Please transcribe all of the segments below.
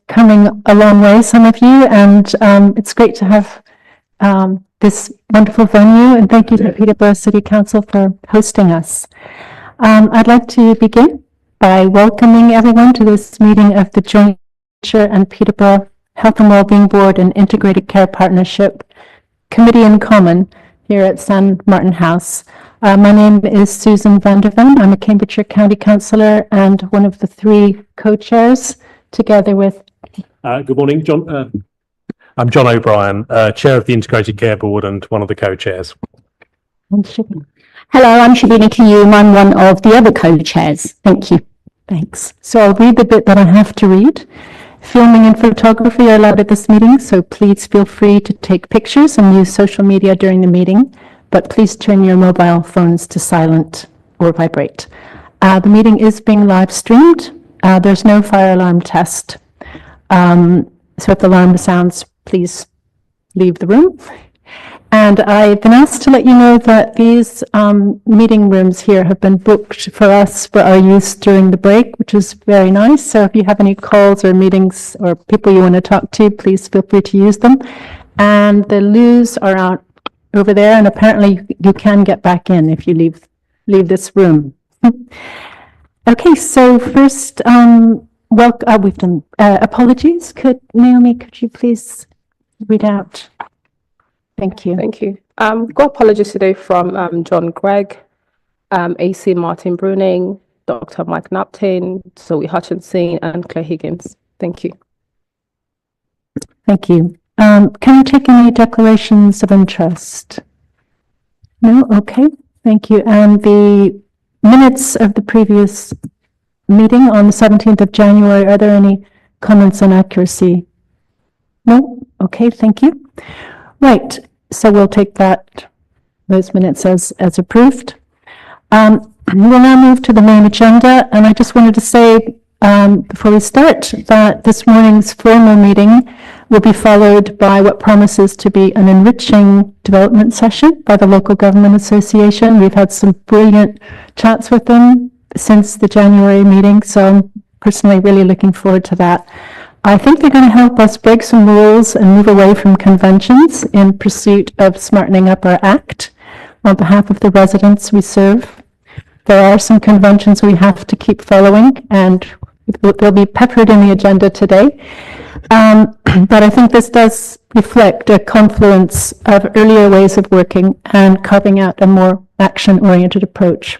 coming a long way, some of you, and it's great to have this wonderful venue, and thank you to Peterborough City Council for hosting us. I'd like to begin by welcoming everyone to this meeting of the Joint Venture and Peterborough Health and Wellbeing Board and Integrated Care Partnership Committee in Common here at San Martin House. My name is Susan van der Ven. I'm a Cambridgeshire County Councillor and one of the 3 co-chairs, together with... Good morning, John. I'm John O'Brien, Chair of the Integrated Care Board and one of the co-chairs. Hello, I'm Shabina Kiyum. I'm one of the other co-chairs. Thank you. Thanks. So I'll read the bit that I have to read. Filming and photography are allowed at this meeting, so please feel free to take pictures and use social media during the meeting, but please turn your mobile phones to silent or vibrate. The meeting is being live streamed. There's no fire alarm test. So if the alarm sounds, please leave the room. And I've been asked to let you know that these meeting rooms here have been booked for us for our use during the break, which is very nice. So if you have any calls or meetings or people you want to talk to, please feel free to use them. And the loos are out over there, and apparently you can get back in if you leave this room. Okay, so first, we've done apologies. Naomi, could you please read out? Thank you. Thank you. We've got apologies today from John Gregg, AC Martin Bruning, Dr. Mike Napton, Zoe Hutchinson, and Claire Higgins. Thank you. Thank you. Can you take any declarations of interest? No? Okay. Thank you. And the minutes of the previous meeting on the 17th of January, are there any comments on accuracy? No? Okay. Thank you. Right. So we'll take those minutes as approved. We'll now move to the main agenda. And I just wanted to say before we start that this morning's formal meeting will be followed by what promises to be an enriching development session by the Local Government Association. We've had some brilliant chats with them since the January meeting, so I'm personally really looking forward to that. I think they're going to help us break some rules and move away from conventions in pursuit of smartening up our act on behalf of the residents we serve. There are some conventions we have to keep following, and they'll be peppered in the agenda today. But I think this does reflect a confluence of earlier ways of working and carving out a more action-oriented approach.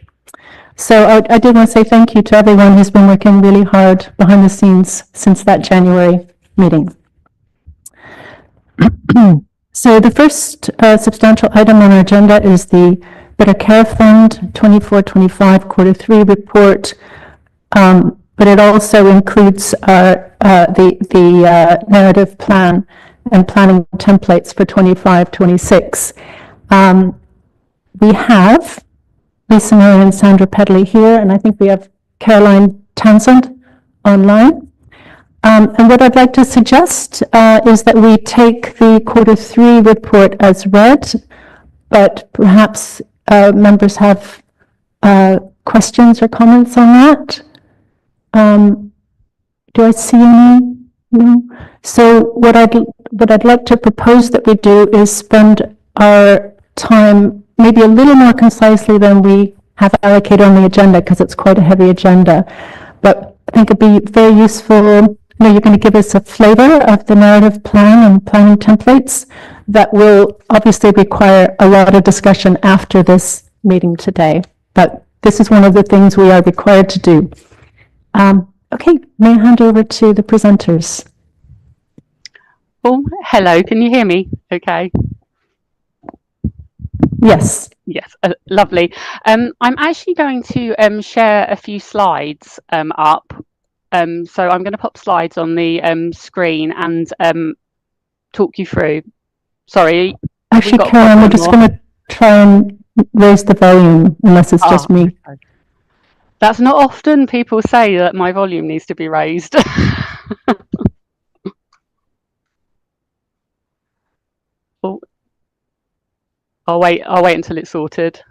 So I did want to say thank you to everyone who's been working really hard behind the scenes since that January meeting. So the first substantial item on our agenda is the Better Care Fund 24-25 Q3 report, but it also includes the narrative plan and planning templates for 25-26. We have Lisa Murray and Sandra Pedley here, and I think we have Caroline Townsend online. And what I'd like to suggest is that we take the Q3 report as read, but perhaps members have questions or comments on that. Do I see any? No. So what I'd like to propose that we do is spend our time maybe a little more concisely than we have allocated on the agenda, because it's quite a heavy agenda. But I think it'd be very useful. You're going to give us a flavor of the narrative plan and planning templates that will obviously require a lot of discussion after this meeting today. But this is one of the things we are required to do. Okay, may I hand over to the presenters? Oh, hello, can you hear me? Okay. Yes. Yes, lovely. I'm actually going to share a few slides up. So I'm going to pop slides on the screen and talk you through. Sorry. Actually, Karen, we're just going to try and raise the volume, unless it's just me. Okay. That's not often people say that my volume needs to be raised. Oh. I'll wait until it's sorted.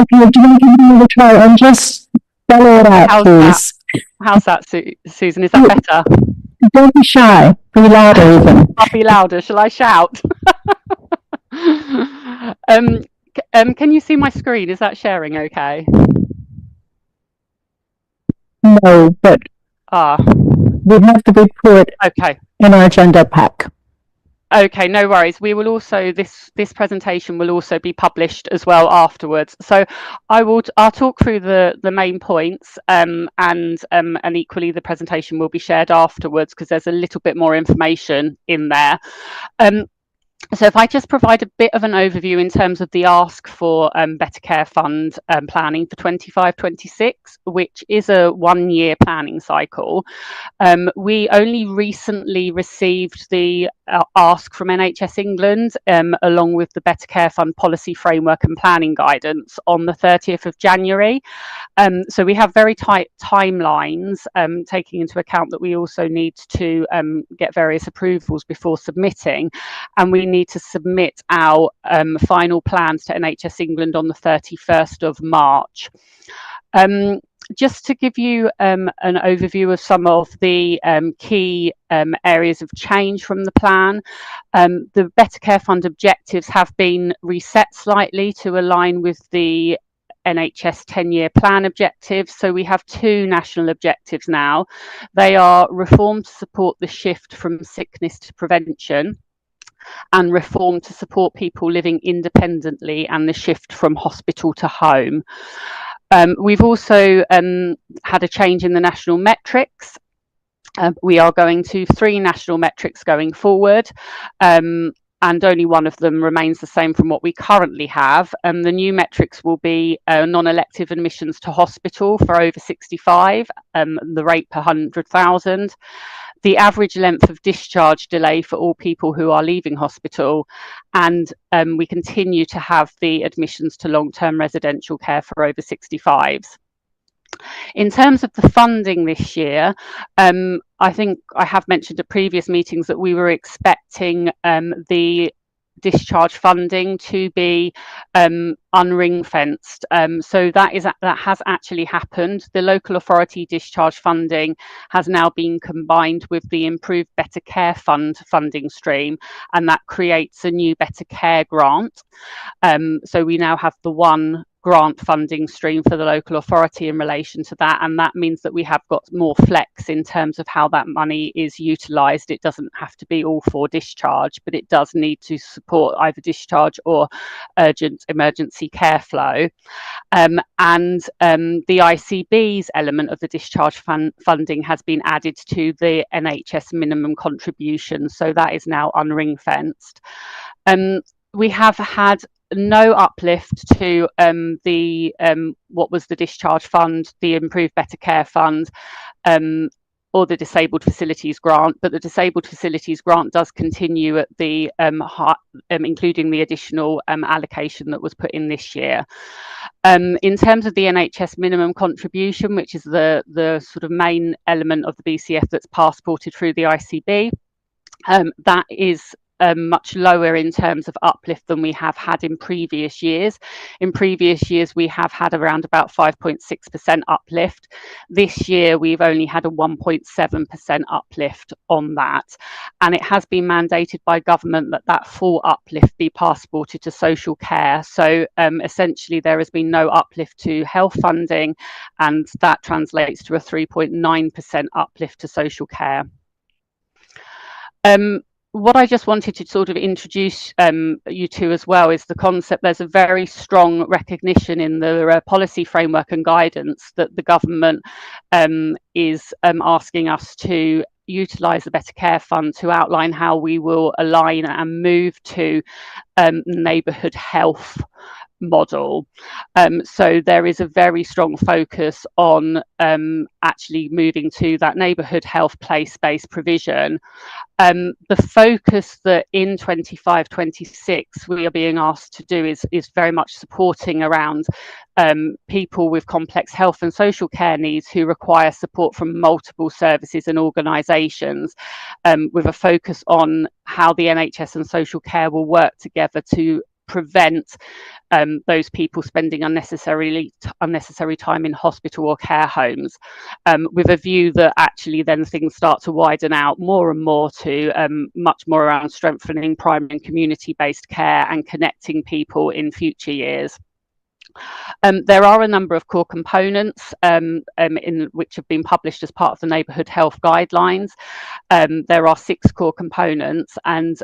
Okay, do you give me a try and just spell it out, How's please? How's that, Susan? Is that better? Don't be shy. Be louder even. I'll be louder. Shall I shout? Can you see my screen? Is that sharing okay? No, but Ah, we have the report okay. in our agenda pack. Okay, no worries. We will also this presentation will also be published as well afterwards. So I'll talk through the main points and equally the presentation will be shared afterwards because there's a little bit more information in there. So if I just provide a bit of an overview in terms of the ask for Better Care Fund planning for 25-26, which is a 1-year planning cycle. We only recently received the ask from NHS England along with the Better Care Fund policy framework and planning guidance on the 30th of January. So we have very tight timelines, taking into account that we also need to get various approvals before submitting, and we need to submit our final plans to NHS England on the 31st of March. Just to give you an overview of some of the key areas of change from the plan, the Better Care Fund objectives have been reset slightly to align with the NHS 10-year plan objectives. So we have 2 national objectives now. They are reform to support the shift from sickness to prevention, and reform to support people living independently and the shift from hospital to home. We've also had a change in the national metrics. We are going to 3 national metrics going forward. And only one of them remains the same from what we currently have. The new metrics will be non-elective admissions to hospital for over 65, the rate per 100,000, the average length of discharge delay for all people who are leaving hospital, and we continue to have the admissions to long-term residential care for over 65s. In terms of the funding this year, I think I have mentioned at previous meetings that we were expecting the discharge funding to be unring fenced. So that has actually happened. The local authority discharge funding has now been combined with the Improved Better Care Fund funding stream, and that creates a new Better Care grant. So we now have the one grant funding stream for the local authority in relation to that, and that means that we have got more flex in terms of how that money is utilised. It doesn't have to be all for discharge, but it does need to support either discharge or urgent emergency care flow. And the ICB's element of the discharge funding has been added to the NHS minimum contribution, so that is now unring fenced. We have had no uplift to the what was the discharge fund, the Improved Better Care Fund, or the Disabled Facilities Grant, but the Disabled Facilities Grant does continue at the including the additional allocation that was put in this year. In terms of the NHS minimum contribution, which is the sort of main element of the BCF that's passported through the ICB, that is much lower in terms of uplift than we have had in previous years. In previous years, we have had around about 5.6% uplift. This year, we've only had a 1.7% uplift on that. And it has been mandated by government that that full uplift be passported to social care. So essentially, there has been no uplift to health funding, and that translates to a 3.9% uplift to social care. What I just wanted to sort of introduce you to as well is the concept. There's a very strong recognition in the policy framework and guidance that the government is asking us to utilise the Better Care Fund to outline how we will align and move to neighbourhood health model. So there is a very strong focus on actually moving to that neighbourhood health place-based provision. The focus that in 25-26 we are being asked to do is very much supporting around people with complex health and social care needs who require support from multiple services and organisations, with a focus on how the NHS and social care will work together to prevent those people spending unnecessary time in hospital or care homes, with a view that actually then things start to widen out more and more to much more around strengthening primary and community-based care and connecting people in future years. There are a number of core components in which have been published as part of the neighbourhood health guidelines. There are 6 core components, and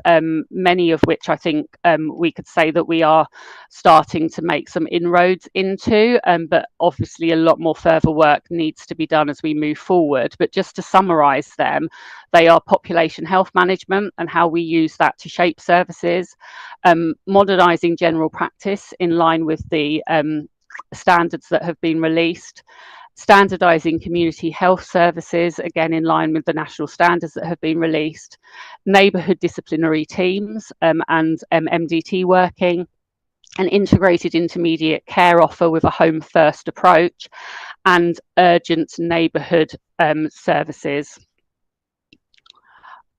many of which I think we could say that we are starting to make some inroads into, but obviously a lot more further work needs to be done as we move forward. But just to summarise them, they are population health management and how we use that to shape services, modernising general practice in line with the standards that have been released, standardising community health services, again in line with the national standards that have been released, neighbourhood disciplinary teams and MDT working, an integrated intermediate care offer with a home first approach, and urgent neighbourhood services.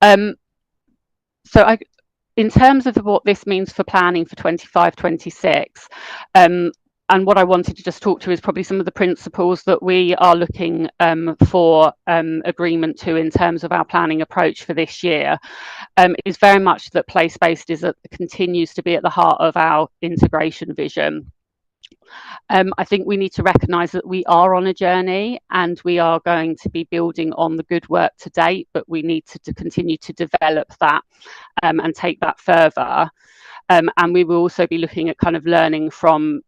In terms of what this means for planning for 25-26, and what I wanted to just talk to is probably some of the principles that we are looking for agreement to in terms of our planning approach for this year, is very much that place-based continues to be at the heart of our integration vision. I think we need to recognise that we are on a journey and we are going to be building on the good work to date, but we need to continue to develop that and take that further. And we will also be looking at kind of learning from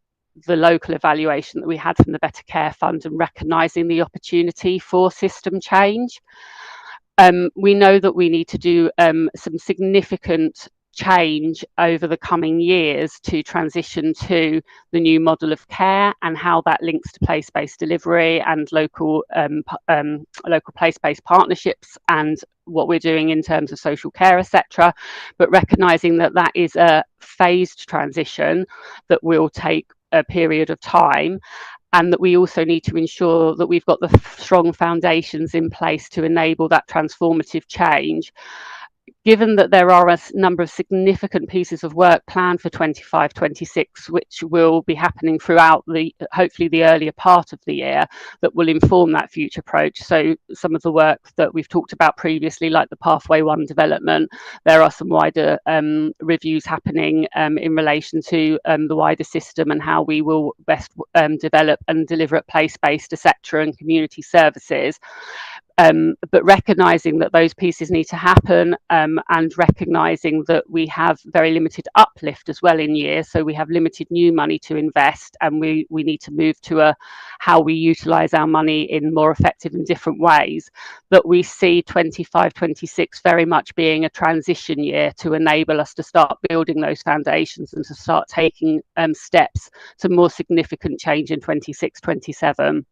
the local evaluation that we had from the Better Care Fund and recognising the opportunity for system change. We know that we need to do some significant change over the coming years to transition to the new model of care and how that links to place-based delivery and local place-based partnerships and what we're doing in terms of social care, etc. But recognising that that is a phased transition that will take a period of time, and that we also need to ensure that we've got the strong foundations in place to enable that transformative change. Given that there are a number of significant pieces of work planned for 25-26, which will be happening throughout hopefully the earlier part of the year, that will inform that future approach. So some of the work that we've talked about previously, like the Pathway 1 development, there are some wider reviews happening in relation to the wider system and how we will best develop and deliver at place-based, etc., and community services. But recognising that those pieces need to happen, and recognising that we have very limited uplift as well in year, so we have limited new money to invest, and we need to move to how we utilise our money in more effective and different ways, that we see 25-26 very much being a transition year to enable us to start building those foundations and to start taking steps to more significant change in 26-27.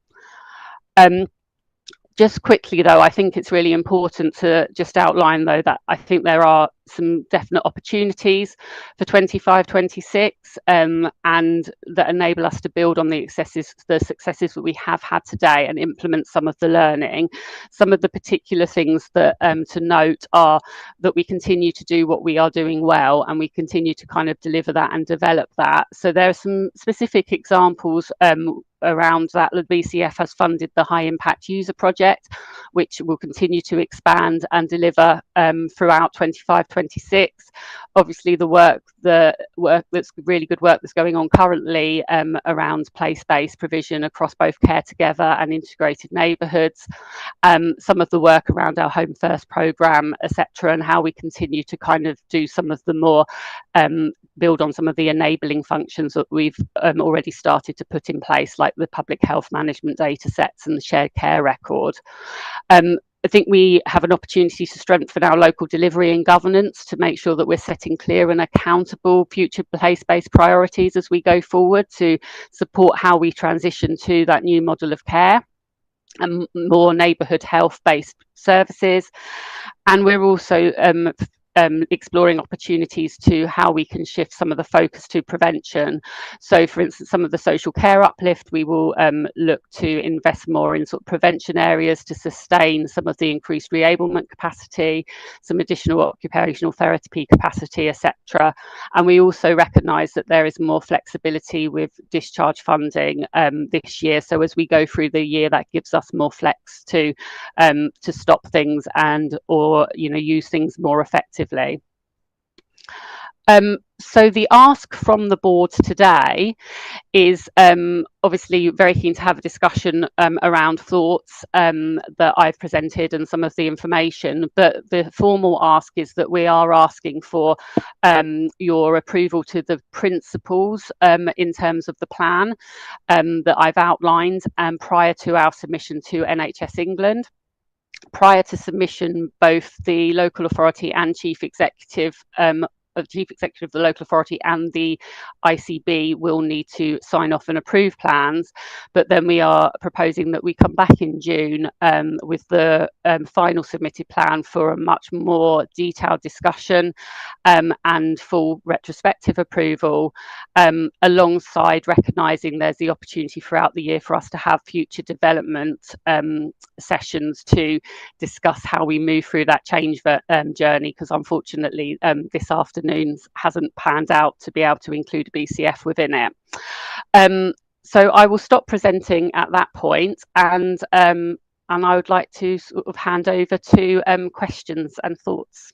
Just quickly though, I think it's really important to just outline though that I think there are some definite opportunities for 25-26 and that enable us to build on the successes that we have had today and implement some of the learning. Some of the particular things that to note are that we continue to do what we are doing well, and we continue to kind of deliver that and develop that. So there are some specific examples around that. The BCF has funded the High Impact User Project, which will continue to expand and deliver throughout 25-26. Obviously the work that's really good work that's going on currently around place-based provision across both Care Together and integrated neighbourhoods, some of the work around our Home First programme, etc., and how we continue to kind of do some of the more build on some of the enabling functions that we've already started to put in place, like the public health management data sets and the shared care record. I think we have an opportunity to strengthen our local delivery and governance to make sure that we're setting clear and accountable future place-based priorities as we go forward to support how we transition to that new model of care and more neighbourhood health-based services. And we're also exploring opportunities to how we can shift some of the focus to prevention. So for instance, some of the social care uplift, we will look to invest more in sort of prevention areas to sustain some of the increased reablement capacity, some additional occupational therapy capacity, etc. And we also recognise that there is more flexibility with discharge funding this year. So as we go through the year, that gives us more flex to stop things and or use things more effectively. So the ask from the board today is obviously very keen to have a discussion around thoughts that I've presented and some of the information, but the formal ask is that we are asking for your approval to the principles in terms of the plan that I've outlined prior to our submission to NHS England. Prior to submission, both the local authority and chief executive of the local authority and the ICB will need to sign off and approve plans, but then we are proposing that we come back in June with the final submitted plan for a much more detailed discussion and full retrospective approval, alongside recognising there's the opportunity throughout the year for us to have future development sessions to discuss how we move through that change journey, because unfortunately this afternoon hasn't panned out to be able to include a BCF within it. So I will stop presenting at that point, and I would like to sort of hand over to questions and thoughts.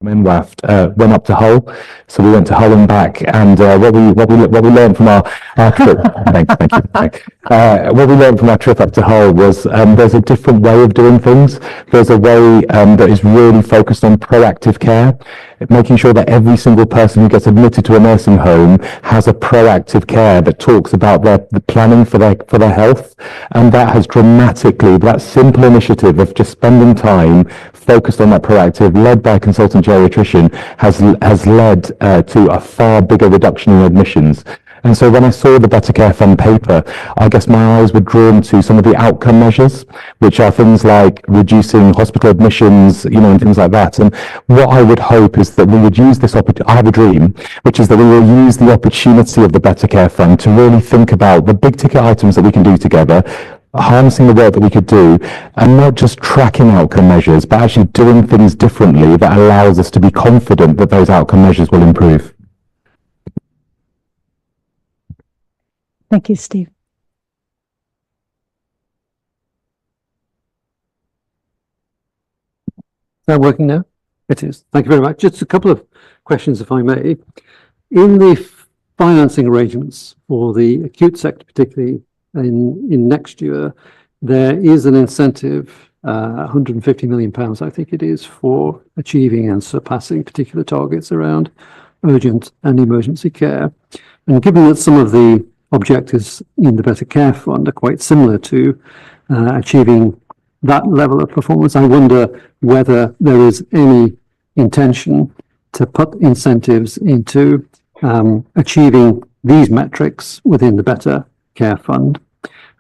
MWAFT went up to Hull, so we went to Hull and back. And what we learned from our trip, thank you. What we learned from our trip up to Hull was there's a different way of doing things. There's a way that is really focused on proactive care, making sure that every single person who gets admitted to a nursing home has a proactive care that talks about the planning for their health, and that has dramatically, that simple initiative of just spending time focused on that proactive, led by a consultant geriatrician, has led to a far bigger reduction in admissions. And so when I saw the Better Care Fund paper, I guess my eyes were drawn to some of the outcome measures, which are things like reducing hospital admissions, and things like that. And what I would hope is that we would use this opportunity. I have a dream, which is that we will use the opportunity of the Better Care Fund to really think about the big ticket items that we can do together, harnessing the work that we could do, and not just tracking outcome measures, but actually doing things differently that allows us to be confident that those outcome measures will improve. Thank you, Steve. Is that working now? It is. Thank you very much. Just a couple of questions, if I may. In the financing arrangements for the acute sector, particularly in next year, there is an incentive, £150 million, I think it is, for achieving and surpassing particular targets around urgent and emergency care. And given that some of the objectives in the Better Care Fund are quite similar to achieving that level of performance, I wonder whether there is any intention to put incentives into achieving these metrics within the Better Care Fund.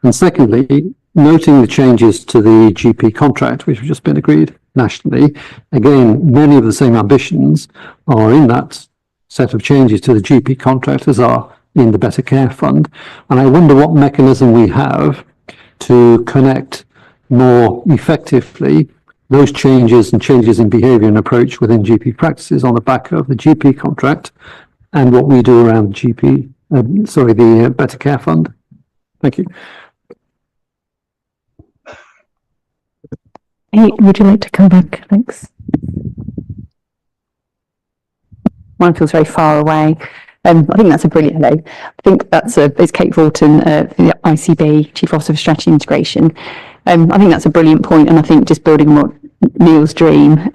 And secondly, noting the changes to the GP contract, which have just been agreed nationally, again, many of the same ambitions are in that set of changes to the GP contract as are in the Better Care Fund. And I wonder what mechanism we have to connect more effectively those changes and changes in behaviour and approach within GP practices on the back of the GP contract and what we do around the Better Care Fund. Thank you. Hey, would you like to come back? Thanks. Mine feels very far away. I think that's a brilliant, hello. I think it's Kate Vorton, the ICB, Chief Officer of Strategy Integration. I think that's a brilliant point, and I think just building on what Neil's dream,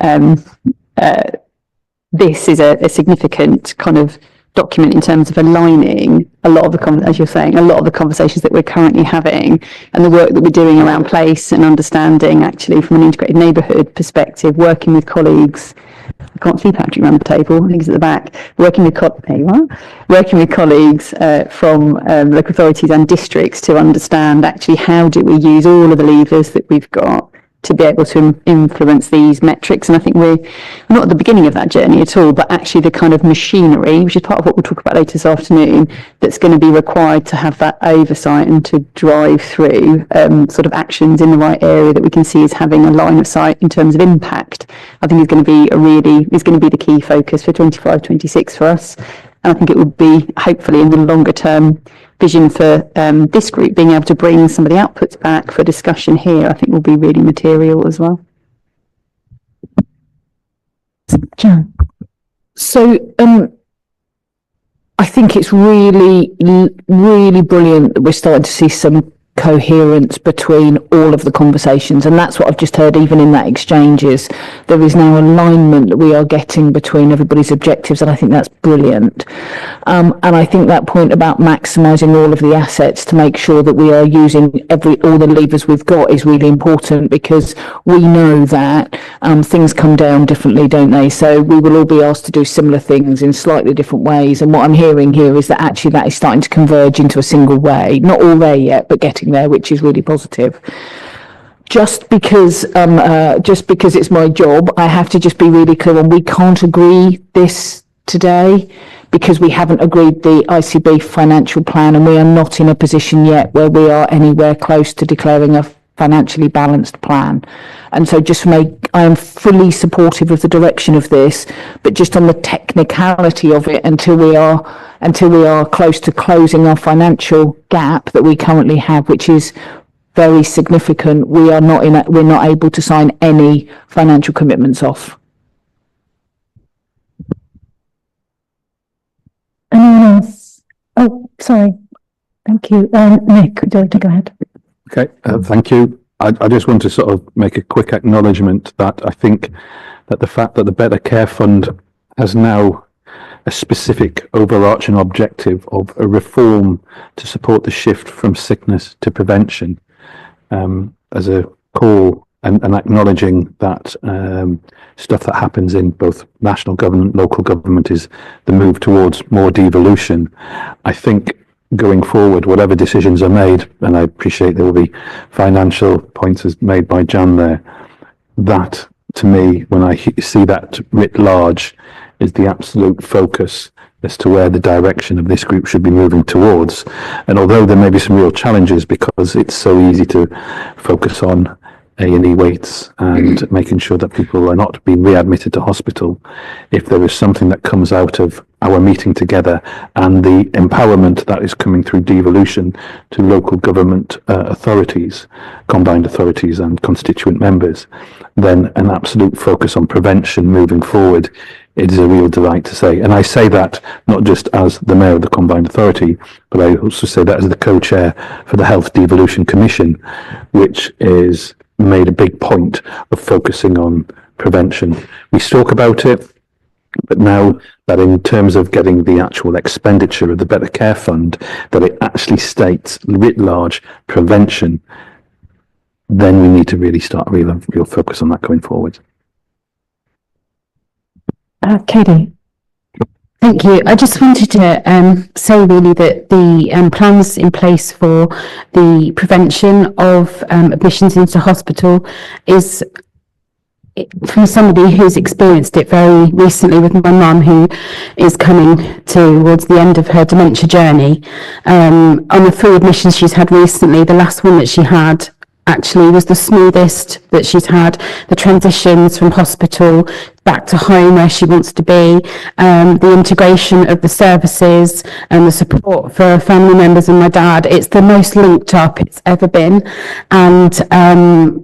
this is a significant kind of document in terms of aligning a lot of the, as you're saying, a lot of the conversations that we're currently having and the work that we're doing around place and understanding actually from an integrated neighbourhood perspective, working with colleagues. I can't see Patrick around the table, I think he's at the back, working with colleagues from local authorities and districts to understand actually how do we use all of the levers that we've got to be able to influence these metrics. And I think we're not at the beginning of that journey at all, but actually the kind of machinery, which is part of what we'll talk about later this afternoon, that's going to be required to have that oversight and to drive through sort of actions in the right area that we can see as having a line of sight in terms of impact, I think is going to be the key focus for 25-26 for us. And I think it would be hopefully in the longer term vision for this group being able to bring some of the outputs back for discussion here, I think will be really material as well. Jan. So I think it's really brilliant that we're starting to see some coherence between all of the conversations, and that's what I've just heard even in that exchanges. There is now alignment that we are getting between everybody's objectives, and I think that's brilliant. And I think that point about maximising all of the assets to make sure that we are using all the levers we've got is really important, because we know that things come down differently, don't they? So we will all be asked to do similar things in slightly different ways, and what I'm hearing here is that actually that is starting to converge into a single way. Not all there yet, but getting there, which is really positive. Just because it's my job, I have to just be really clear on we can't agree this today because we haven't agreed the ICB financial plan, and we are not in a position yet where we are anywhere close to declaring a financially balanced plan. And so I am fully supportive of the direction of this, but just on the technicality of it, until we are close to closing our financial gap that we currently have, which is very significant, we're not able to sign any financial commitments off. Anyone else? Oh, sorry. Thank you. Nick, would you like to go ahead? Okay, thank you. I just want to sort of make a quick acknowledgement that I think that the fact that the Better Care Fund has now a specific overarching objective of a reform to support the shift from sickness to prevention, as a call and acknowledging that stuff that happens in both national government, local government is the move towards more devolution. I think going forward, whatever decisions are made, and I appreciate there will be financial points made by Jan there, that to me, when I see that writ large, is the absolute focus as to where the direction of this group should be moving towards. And although there may be some real challenges because it's so easy to focus on A&E waits and making sure that people are not being readmitted to hospital, if there is something that comes out of our meeting together and the empowerment that is coming through devolution to local government authorities, combined authorities and constituent members, then an absolute focus on prevention moving forward, it is a real delight to say. And I say that not just as the Mayor of the Combined Authority, but I also say that as the co-chair for the Health Devolution Commission, which is made a big point of focusing on prevention. We talk about it, but now that in terms of getting the actual expenditure of the Better Care Fund, that it actually states writ large prevention, then we need to really start real focus on that going forward. Katie. Thank you. I just wanted to say really that the plans in place for the prevention of admissions into hospital is from somebody who's experienced it very recently with my mum, who is coming towards the end of her dementia journey. On the 3 admissions she's had recently, the last one that she had actually was the smoothest that she's had. The transitions from hospital back to home where she wants to be, the integration of the services and the support for family members and my dad, it's the most linked up it's ever been. And,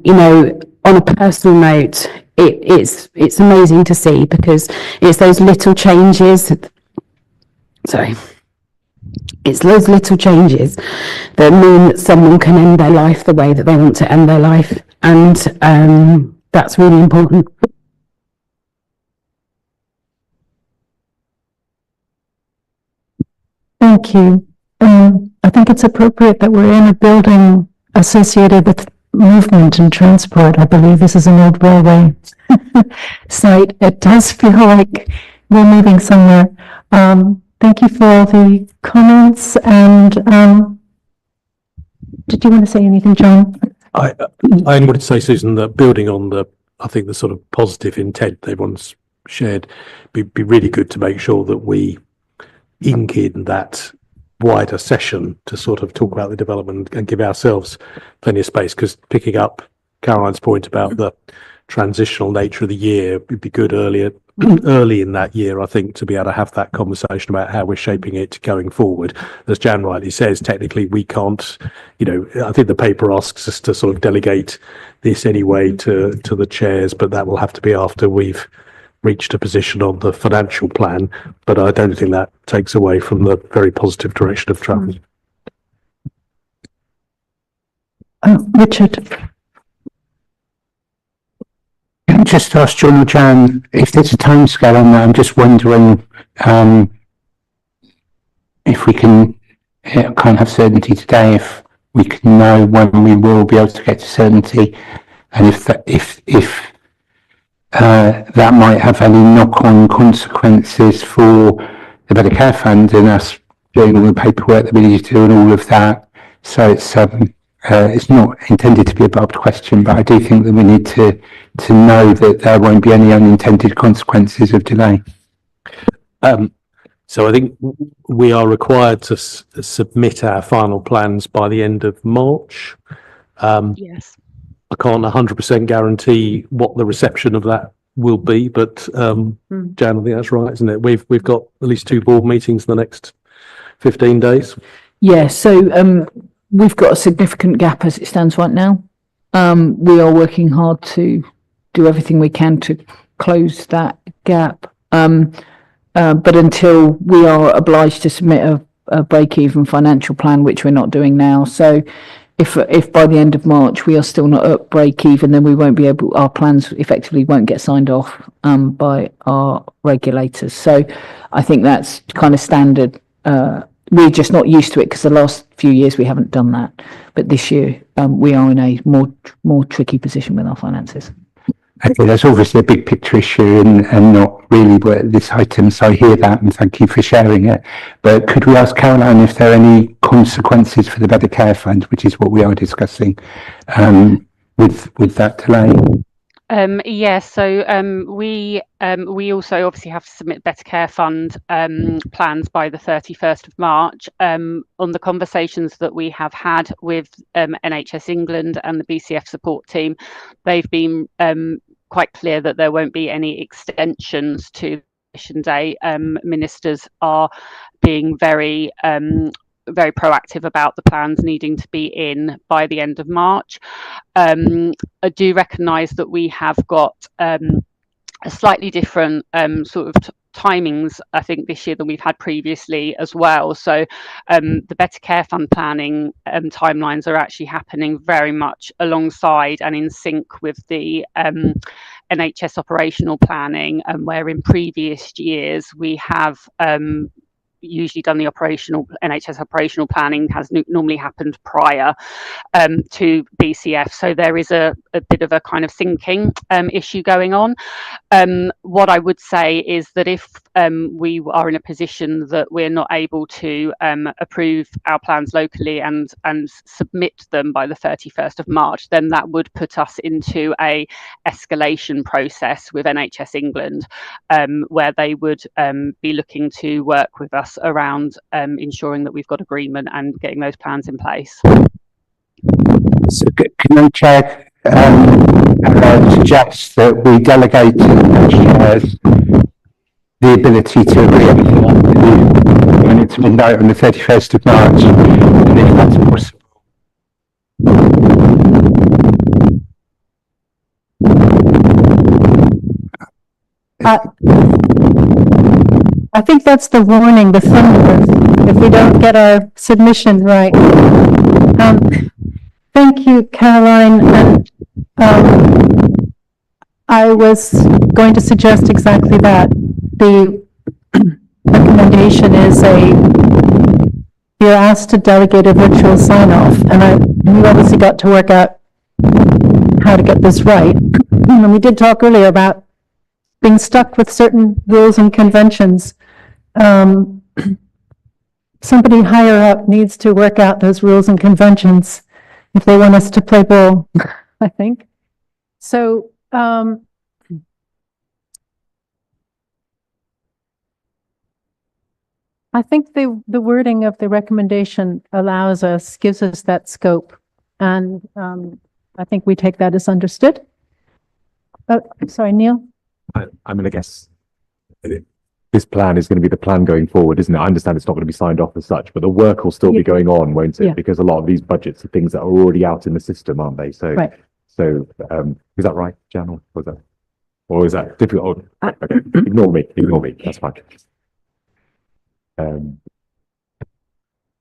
you know, on a personal note, it's amazing to see, because it's those little changes. It's those little changes that mean that someone can end their life the way that they want to end their life. And that's really important. Thank you. I think it's appropriate that we're in a building associated with movement and transport. I believe this is an old railway site. It does feel like we're moving somewhere. Thank you for all the comments. And did you want to say anything, John? I only wanted to say, Susan, that building on I think the sort of positive intent everyone's shared, be really good to make sure that we ink in that wider session to sort of talk about the development and give ourselves plenty of space, because picking up Caroline's point about the transitional nature of the year, it'd be good early in that year, I think, to be able to have that conversation about how we're shaping it going forward. As Jan rightly says, technically we can't, you know, I think the paper asks us to sort of delegate this anyway to the chairs, but that will have to be after we've reached a position on the financial plan. But I don't think that takes away from the very positive direction of travel. Richard. Can I just ask John or Jan if there's a timescale on that? I'm just wondering if we can't have certainty today, if we can know when we will be able to get to certainty, and if that might have any knock-on consequences for the Better Care Fund and us doing all the paperwork that we need to do and all of that. So it's not intended to be a barbed question, but I do think that we need to know that there won't be any unintended consequences of delay. So I think we are required to submit our final plans by the end of March. Yes. I can't 100% guarantee what the reception of that will be, but Jan, I think that's right, isn't it? We've got at least 2 board meetings in the next 15 days. Yeah, so we've got a significant gap as it stands right now. We are working hard to do everything we can to close that gap. But until we are obliged to submit a break-even financial plan, which we're not doing now. So if by the end of March we are still not at break-even, then we won't be able, our plans effectively won't get signed off by our regulators. So I think that's kind of standard. We're just not used to it because the last few years we haven't done that. But this year we are in a more tricky position with our finances. Okay, that's obviously a big picture issue and not really this item, so I hear that and thank you for sharing it. But could we ask Caroline if there are any consequences for the Better Care Fund, which is what we are discussing, with that delay? Yes, so we also obviously have to submit Better Care Fund plans by the 31st of March. On the conversations that we have had with NHS England and the BCF support team, they've been quite clear that there won't be any extensions to Mission Day. Ministers are being very proactive about the plans needing to be in by the end of March. I do recognise that we have got a slightly different sort of timings, I think, this year than we've had previously as well. So the Better Care Fund planning timelines are actually happening very much alongside and in sync with the NHS operational planning, where in previous years we have usually done the NHS operational planning has normally happened prior to BCF. So there is a bit of a kind of syncing issue going on. What I would say is that if we are in a position that we're not able to approve our plans locally and submit them by the 31st of March, then that would put us into a escalation process with NHS England, where they would be looking to work with us around ensuring that we've got agreement and getting those plans in place. So can I, Chair, suggest that we delegate to the chairs the ability to agree when it's midnight on the 31st of March, and if that's possible. I think that's the warning, the thunder, if we don't get our submission right. Thank you, Caroline. And I was going to suggest exactly that. The recommendation is you're asked to delegate a virtual sign-off, and we obviously got to work out how to get this right. And we did talk earlier about being stuck with certain rules and conventions. Somebody higher up needs to work out those rules and conventions if they want us to play ball, I think. So, I think the wording of the recommendation gives us that scope, and I think we take that as understood. Sorry, Neil? I'm going to guess this plan is going to be the plan going forward, isn't it? I understand it's not going to be signed off as such, but the work will still be going on, won't it? Yeah. Because a lot of these budgets are things that are already out in the system, aren't they? So, right. So is that right, Jan? Or is that difficult? Okay, ignore me. That's fine.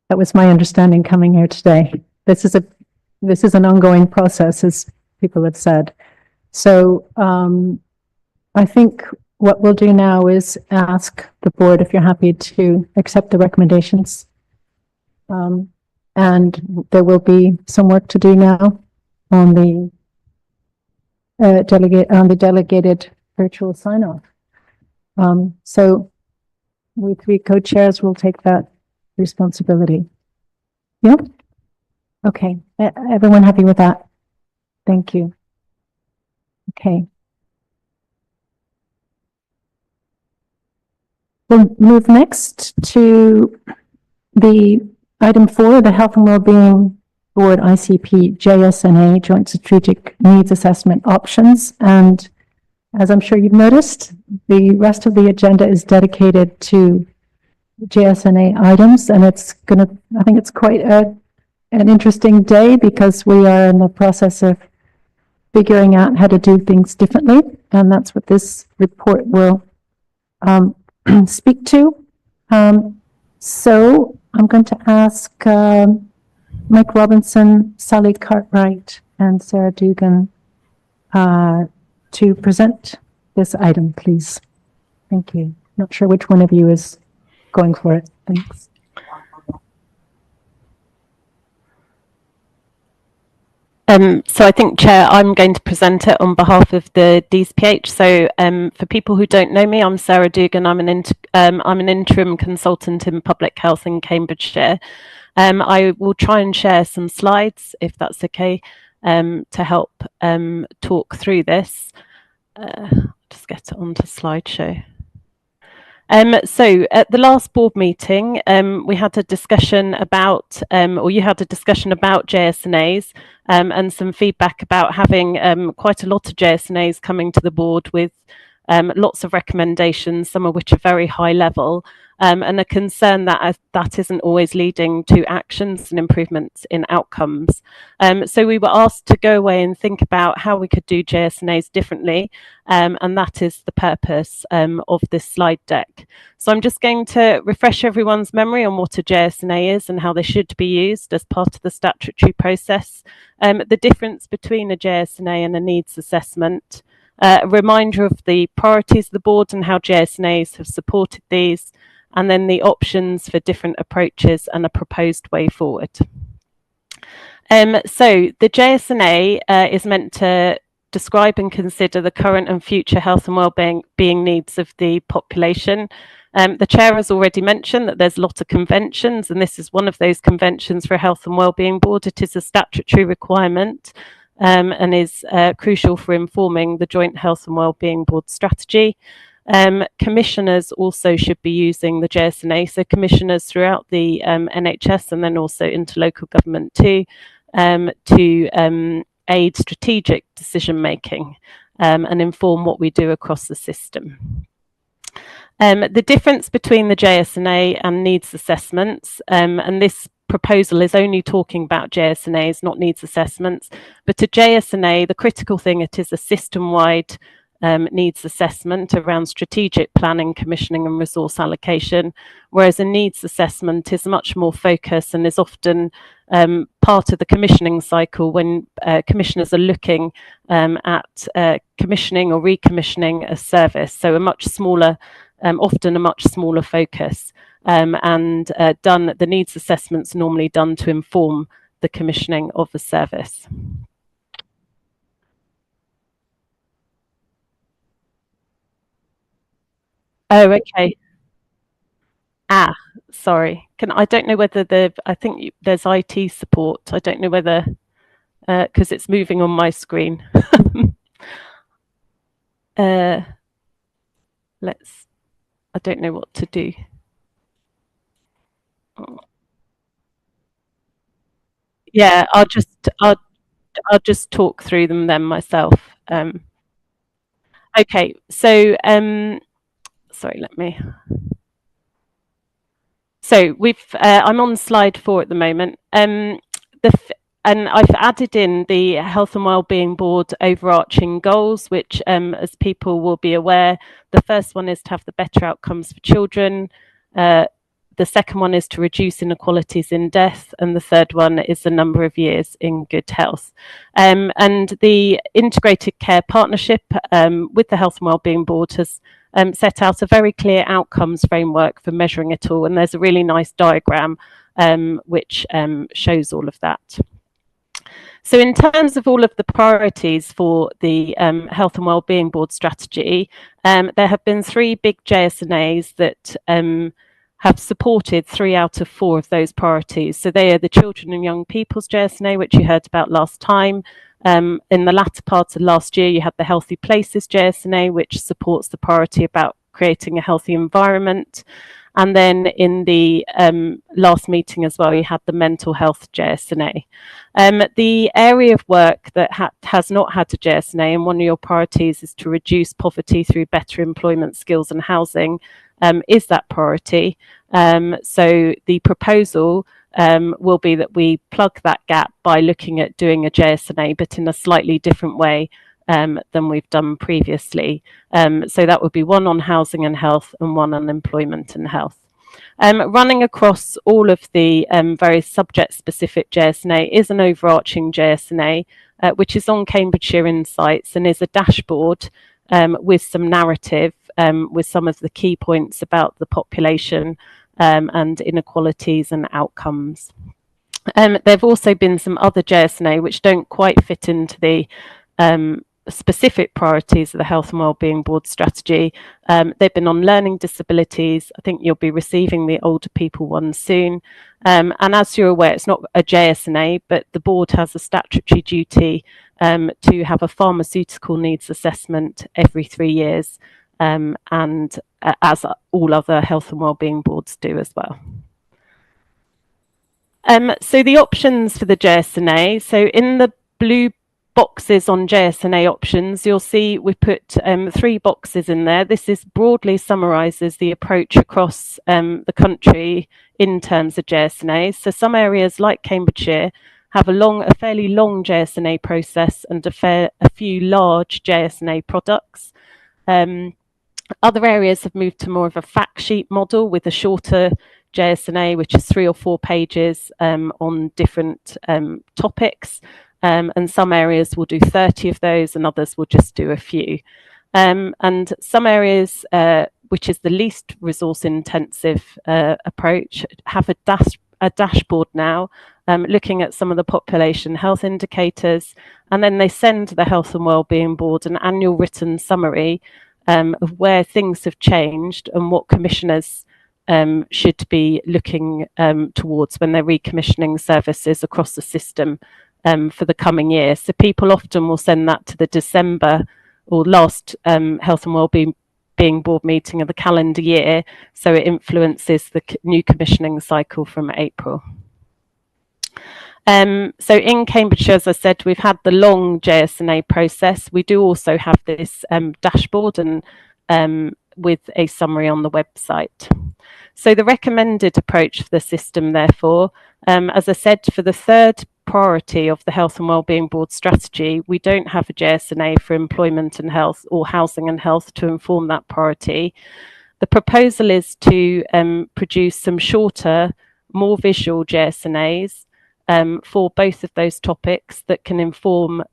That was my understanding coming here today. This is an ongoing process, as people have said. So I think what we'll do now is ask the board if you're happy to accept the recommendations. And there will be some work to do now on the delegated virtual sign-off. So we three co-chairs will take that responsibility. Yep. Okay. Everyone happy with that? Thank you. Okay. We'll move next to the item 4, the Health and Wellbeing Board ICP JSNA Joint Strategic Needs Assessment Options. And as I'm sure you've noticed, the rest of the agenda is dedicated to JSNA items, and I think it's quite an interesting day because we are in the process of figuring out how to do things differently, and that's what this report will speak to. So I'm going to ask Mike Robinson, Sally Cartwright, and Sarah Dugan to present this item, please. Thank you. Not sure which one of you is going for it. Thanks. So I think, Chair, I'm going to present it on behalf of the DSPH. So for people who don't know me, I'm Sarah Dugan. I'm an interim consultant in public health in Cambridgeshire. I will try and share some slides, if that's okay, to help talk through this. Just get it onto slideshow. So at the last board meeting, we had a discussion about, or you had a discussion about JSNAs and some feedback about having quite a lot of JSNAs coming to the board with lots of recommendations, some of which are very high level, and a concern that that isn't always leading to actions and improvements in outcomes. So we were asked to go away and think about how we could do JSNAs differently, and that is the purpose of this slide deck. So I'm just going to refresh everyone's memory on what a JSNA is and how they should be used as part of the statutory process, the difference between a JSNA and a needs assessment, a reminder of the priorities of the board and how JSNAs have supported these, and then the options for different approaches and a proposed way forward. So the JSNA is meant to describe and consider the current and future health and wellbeing needs of the population. The chair has already mentioned that there's a lot of conventions, and this is one of those conventions for a health and wellbeing board. It is a statutory requirement and is crucial for informing the joint health and wellbeing board strategy. Commissioners also should be using the JSNA, so commissioners throughout the NHS and then also into local government too, to aid strategic decision making and inform what we do across the system. The difference between the JSNA and needs assessments, and this proposal is only talking about JSNAs, not needs assessments, but a JSNA, the critical thing, it is a system-wide needs assessment around strategic planning, commissioning and resource allocation, whereas a needs assessment is much more focused and is often part of the commissioning cycle when commissioners are looking at commissioning or recommissioning a service, so a much smaller, often a much smaller focus, and the needs assessments normally done to inform the commissioning of the service. Oh, okay. Sorry. I don't know whether I think there's IT support. I don't know whether, because it's moving on my screen. I don't know what to do. Yeah, I'll just talk through them then myself. Okay, so sorry, so I'm on slide 4 at the moment. And I've added in the Health and Wellbeing Board overarching goals, which, as people will be aware, the first one is to have the better outcomes for children. The second one is to reduce inequalities in death, and the third one is the number of years in good health. And the Integrated Care Partnership with the Health and Wellbeing Board has set out a very clear outcomes framework for measuring it all, and there's a really nice diagram which shows all of that. So in terms of all of the priorities for the Health and Wellbeing Board strategy, there have been 3 big JSNAs that have supported 3 out of 4 of those priorities. So they are the Children and Young People's JSNA, which you heard about last time. In the latter part of last year, you had the Healthy Places JSNA, which supports the priority about creating a healthy environment. And then in the last meeting as well, you had the Mental Health JSNA. The area of work that has not had a JSNA, and one of your priorities is to reduce poverty through better employment, skills and housing, is that priority. So the proposal will be that we plug that gap by looking at doing a JSNA, but in a slightly different way than we've done previously. So that would be one on housing and health and one on employment and health. Running across all of the very subject-specific JSNA is an overarching JSNA, which is on Cambridgeshire Insights and is a dashboard with some narrative, with some of the key points about the population and inequalities and outcomes. There have also been some other JSNA which don't quite fit into the specific priorities of the Health and Wellbeing Board strategy. They've been on learning disabilities. I think you'll be receiving the older people one soon. And as you're aware, it's not a JSNA, but the board has a statutory duty to have a pharmaceutical needs assessment every 3 years, and as all other health and wellbeing boards do as well. So the options for the JSNA, so in the blue boxes on JSNA options, you'll see we put 3 boxes in there. This is broadly summarises the approach across the country in terms of JSNAs. So some areas like Cambridgeshire have a fairly long JSNA process and a few large JSNA products. Other areas have moved to more of a fact sheet model with a shorter JSNA, which is 3 or 4 pages on different topics. And some areas will do 30 of those and others will just do a few. And some areas which is the least resource intensive approach, have a dashboard now looking at some of the population health indicators, and then they send the Health and Wellbeing Board an annual written summary of where things have changed and what commissioners should be looking towards when they're recommissioning services across the system for the coming year. So people often will send that to the December or last Health and Wellbeing Board meeting of the calendar year, so it influences the new commissioning cycle from April. So in Cambridgeshire, as I said, we've had the long JSNA process. We do also have this dashboard and with a summary on the website. So the recommended approach for the system, therefore, as I said, for the third priority of the Health and Wellbeing Board strategy, we don't have a JSNA for employment and health or housing and health to inform that priority. The proposal is to produce some shorter, more visual JSNAs for both of those topics that can inform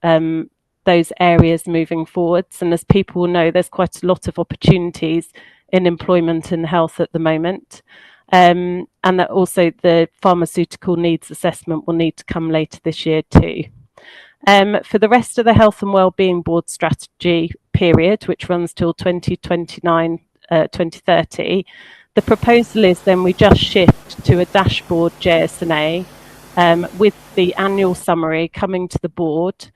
those areas moving forwards. And as people will know, there's quite a lot of opportunities in employment and health at the moment. And that also the pharmaceutical needs assessment will need to come later this year too. For the rest of the Health and Wellbeing Board strategy period, which runs till 2029, 2030, the proposal is then we just shift to a dashboard JSNA with the annual summary coming to the board,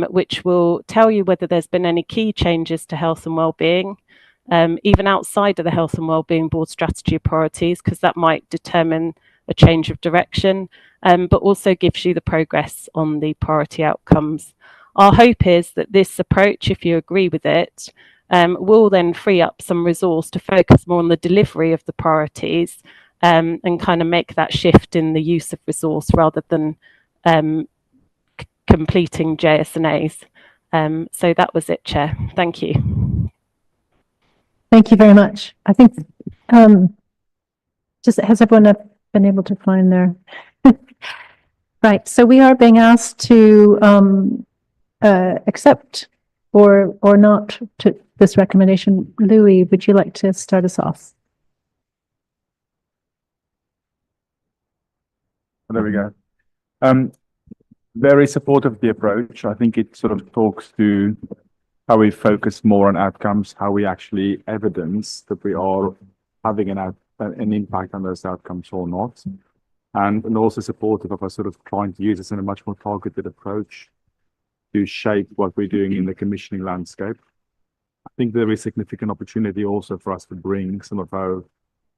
which will tell you whether there's been any key changes to health and wellbeing, even outside of the Health and Wellbeing Board strategy priorities, because that might determine a change of direction, but also gives you the progress on the priority outcomes. Our hope is that this approach, if you agree with it, will then free up some resource to focus more on the delivery of the priorities and kind of make that shift in the use of resource rather than completing JSNAs. So that was it, Chair. Thank you. Thank you very much. I think, just has everyone been able to find their, right, so we are being asked to accept or not to this recommendation. Louis, would you like to start us off? There we go. Very supportive of the approach. I think it sort of talks to how we focus more on outcomes, how we actually evidence that we are having an impact on those outcomes or not. And also supportive of us sort of trying to use this in a much more targeted approach to shape what we're doing in the commissioning landscape. I think there is significant opportunity also for us to bring some of our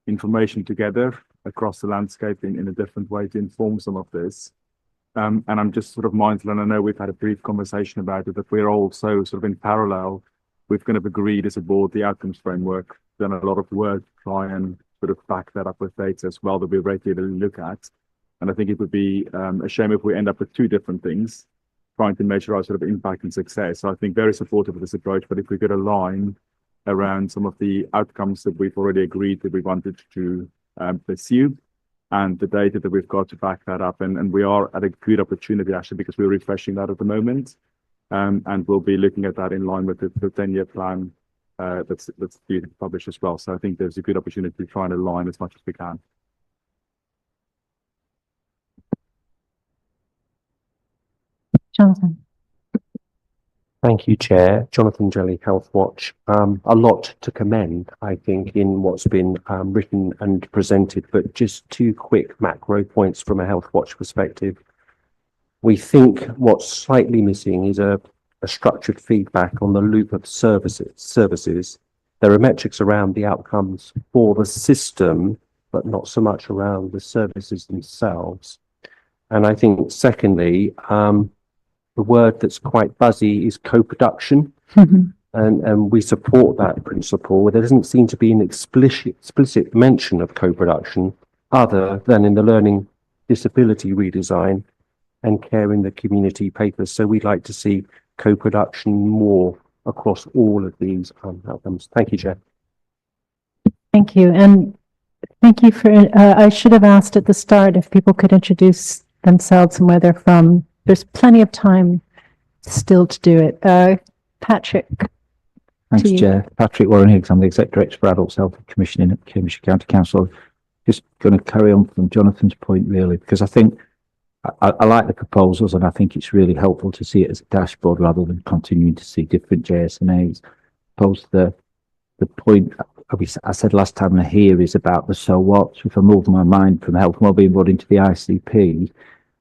information together across the landscape in a different way to inform some of this. And I'm just sort of mindful, and I know we've had a brief conversation about it, that we're also sort of in parallel, we've kind of agreed as a board the outcomes framework, done a lot of work to try and sort of back that up with data as well that we regularly look at. And I think it would be a shame if we end up with two different things, trying to measure our sort of impact and success. So I think very supportive of this approach, but if we could align around some of the outcomes that we've already agreed that we wanted to pursue, and the data that we've got to back that up. And we are at a good opportunity actually, because we're refreshing that at the moment. And we'll be looking at that in line with the 10-year plan that's due to publish as well. So I think there's a good opportunity to try and align as much as we can. Jonathan. Thank you, Chair. Jonathan Jelly, Health Watch. A lot to commend, I think, in what's been written and presented, but just two quick macro points from a Health Watch perspective. We think what's slightly missing is a structured feedback on the loop of services. There are metrics around the outcomes for the system, but not so much around the services themselves. And I think, secondly, the word that's quite buzzy is co-production, and we support that principle. There doesn't seem to be an explicit mention of co-production other than in the learning disability redesign and care in the community papers. So we'd like to see co-production more across all of these outcomes. Thank you, Chair. Thank you. And thank you for, I should have asked at the start if people could introduce themselves and where they're from. There's plenty of time still to do it. Patrick. Thanks, to you. Chair. Patrick Warren Higgs, I'm the Exec Director for Adults Health Commission in Cambridgeshire County Council. Just going to carry on from Jonathan's point, really, because I think I like the proposals, and I think it's really helpful to see it as a dashboard rather than continuing to see different JSNAs. Suppose the point I said last time here is about the so what. So if I move my mind from health and wellbeing board into the ICP,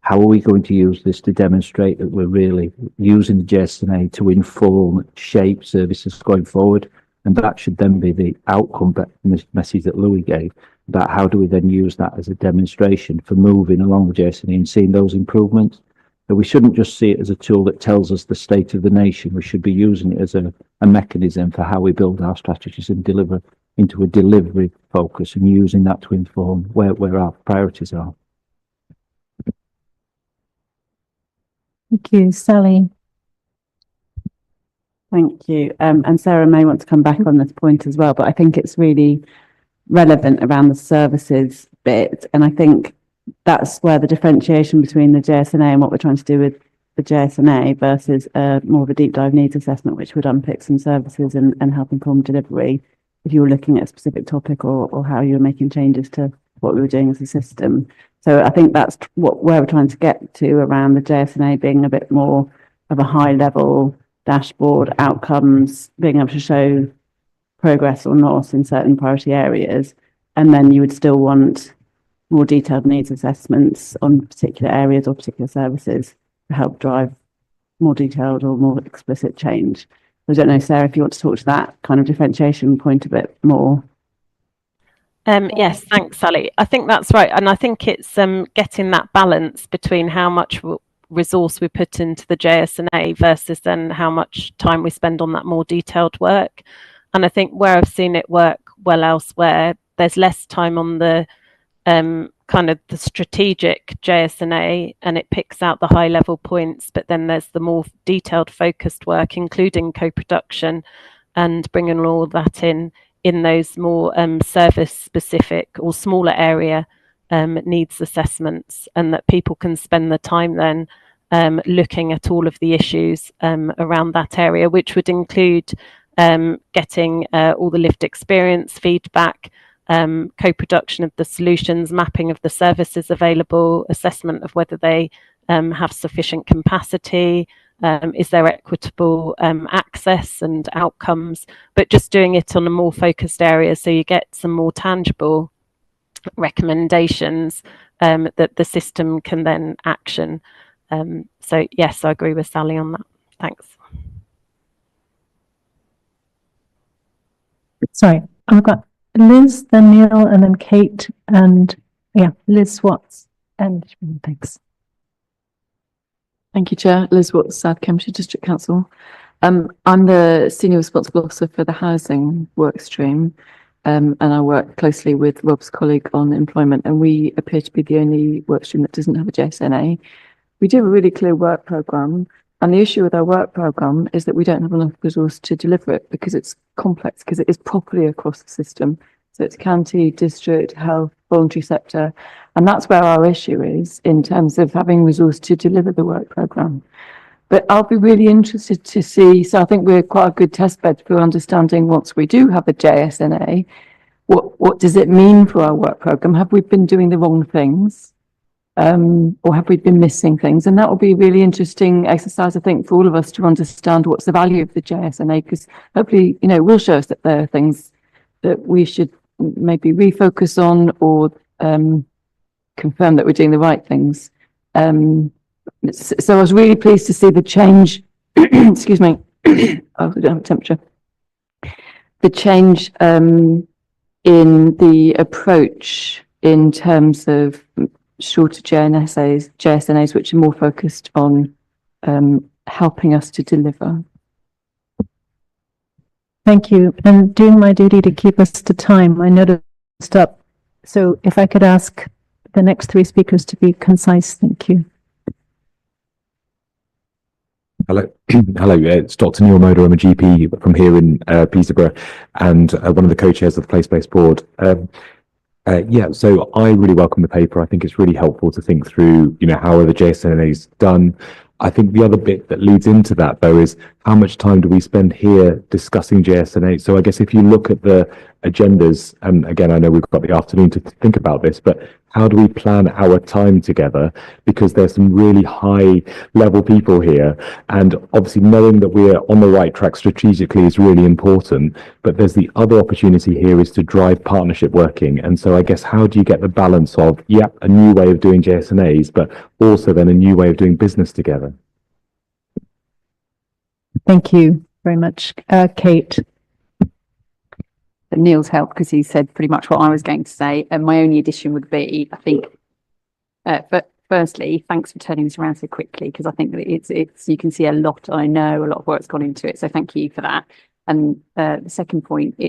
how are we going to use this to demonstrate that we're really using the JSNA to inform, shape services going forward? And that should then be the outcome, but in this message that Louis gave, about how do we then use that as a demonstration for moving along the JSNA and seeing those improvements? But we shouldn't just see it as a tool that tells us the state of the nation. We should be using it as a mechanism for how we build our strategies and deliver into a delivery focus, and using that to inform where our priorities are. Thank you, Sally. Thank you. And Sarah may want to come back on this point as well, but I think it's really relevant around the services bit. And I think that's where the differentiation between the JSNA and what we're trying to do with the JSNA versus more of a deep dive needs assessment, which would unpick some services and help inform delivery if you were looking at a specific topic or how you were making changes to what we were doing as a system. So I think that's where we're trying to get to around the JSNA being a bit more of a high level dashboard, outcomes, being able to show progress or not in certain priority areas. And then you would still want more detailed needs assessments on particular areas or particular services to help drive more detailed or more explicit change. I don't know, Sarah, if you want to talk to that kind of differentiation point a bit more. Yes, thanks, Sally. I think that's right. And I think it's getting that balance between how much resource we put into the JSNA versus then how much time we spend on that more detailed work. And I think where I've seen it work well elsewhere, there's less time on the kind of the strategic JSNA, and it picks out the high level points, but then there's the more detailed focused work, including co-production and bringing all that in those more service specific or smaller area needs assessments, and that people can spend the time then looking at all of the issues around that area, which would include getting all the lived experience feedback, co-production of the solutions, mapping of the services available, assessment of whether they have sufficient capacity, is there equitable access and outcomes, but just doing it on a more focused area so you get some more tangible recommendations that the system can then action. So yes, I agree with Sally on that. Thanks. Sorry, I've got Liz, then Neil, and then Kate, and yeah, Liz Watts, and thanks. Thank you, Chair. Liz Watts, South Cambridgeshire District Council. I'm the Senior Responsible Officer for the Housing Workstream, and I work closely with Rob's colleague on employment, and we appear to be the only workstream that doesn't have a JSNA. We do have a really clear work programme, and the issue with our work programme is that we don't have enough resource to deliver it because it's complex, because it is properly across the system. So it's county, district, health, voluntary sector, and that's where our issue is in terms of having resource to deliver the work programme. But I'll be really interested to see, so I think we're quite a good test bed for understanding once we do have a JSNA, what does it mean for our work programme? Have we been doing the wrong things? Or have we been missing things? And that will be a really interesting exercise, I think, for all of us to understand what's the value of the JSNA, because hopefully, you know, it will show us that there are things that we should maybe refocus on or confirm that we're doing the right things. So I was really pleased to see the change, excuse me, I don't have a temperature, the change in the approach in terms of shorter JSNAs, which are more focused on helping us to deliver. Thank you. And doing my duty to keep us to time, I noticed up. So if I could ask the next three speakers to be concise, thank you. Hello, hello. It's Dr. Neil Moder. I'm a GP from here in Peterborough, and one of the co-chairs of the place-based board. Yeah, so I really welcome the paper. I think it's really helpful to think through, you know, how are the JSNAs done, I think the other bit that leads into that, though, is how much time do we spend here discussing JSNA? So I guess if you look at the agendas, and again, I know we've got the afternoon to think about this, but how do we plan our time together? Because there's some really high level people here. And obviously knowing that we're on the right track strategically is really important. But there's the other opportunity here is to drive partnership working. And so I guess how do you get the balance of, a new way of doing JSNAs, but also then a new way of doing business together? Thank you very much. Kate. Neil's helped because he said pretty much what I was going to say. And my only addition would be, I think, but firstly, thanks for turning this around so quickly, because I think that it's you can see a lot. I know a lot of work's gone into it, so thank you for that. And the second point,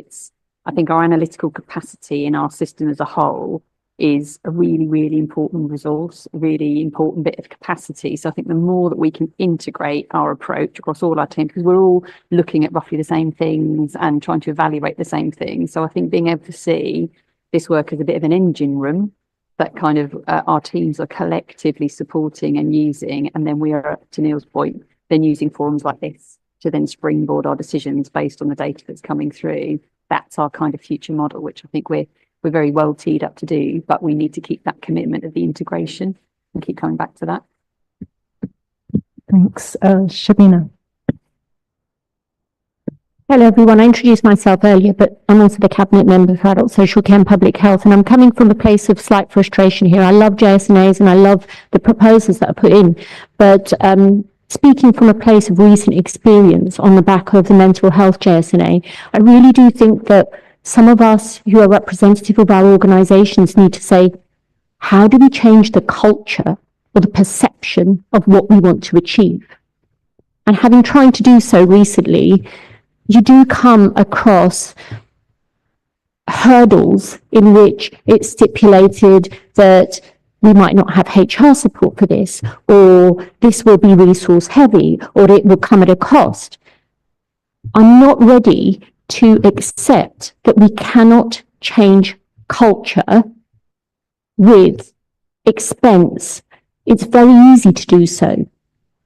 I think our analytical capacity in our system as a whole is a really, really important resource, a really important bit of capacity. So I think the more that we can integrate our approach across all our teams, because we're all looking at roughly the same things and trying to evaluate the same things. So I think being able to see this work as a bit of an engine room that kind of our teams are collectively supporting and using, and then we are, to Neil's point, then using forums like this to then springboard our decisions based on the data that's coming through. That's our kind of future model, which I think we're very well teed up to do, but we need to keep that commitment of the integration and keep coming back to that. Thanks. Shabina. Hello everyone, I introduced myself earlier, but I'm also the Cabinet Member for Adult Social Care and Public Health, and I'm coming from a place of slight frustration here. I love JSNAs and I love the proposals that are put in, but speaking from a place of recent experience on the back of the mental health JSNA, I really do think that some of us who are representative of our organisations need to say, how do we change the culture or the perception of what we want to achieve? And having tried to do so recently, you do come across hurdles in which it's stipulated that we might not have HR support for this, or this will be resource heavy, or it will come at a cost. I'm not ready to accept that we cannot change culture with expense. It's very easy to do so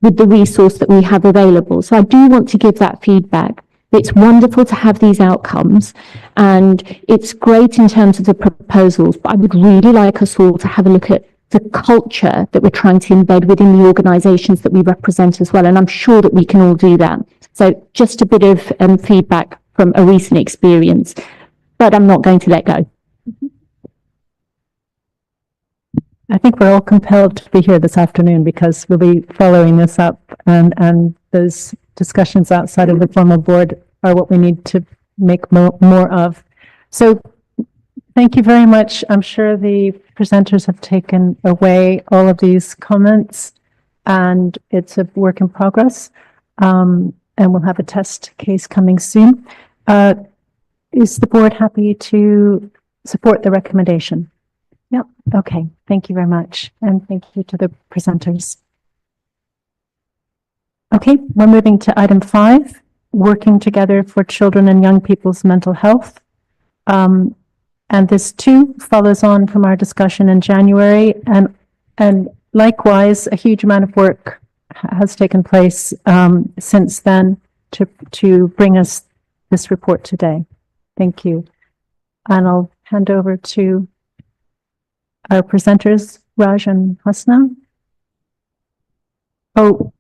with the resource that we have available. So I do want to give that feedback. It's wonderful to have these outcomes, and it's great in terms of the proposals, but I would really like us all to have a look at the culture that we're trying to embed within the organisations that we represent as well. And I'm sure that we can all do that. So just a bit of feedback from a recent experience, but I'm not going to let go. I think we're all compelled to be here this afternoon because we'll be following this up, and those discussions outside of the formal board are what we need to make more of. So thank you very much. I'm sure the presenters have taken away all of these comments, and it's a work in progress. And we'll have a test case coming soon. Is the board happy to support the recommendation? Yep. Okay. Thank you very much. And thank you to the presenters. Okay, we're moving to item 5, working together for children and young people's mental health. And this too follows on from our discussion in January, and likewise, a huge amount of work has taken place since then to bring us this report today. Thank you. And I'll hand over to our presenters, Raj and Hasna. Oh.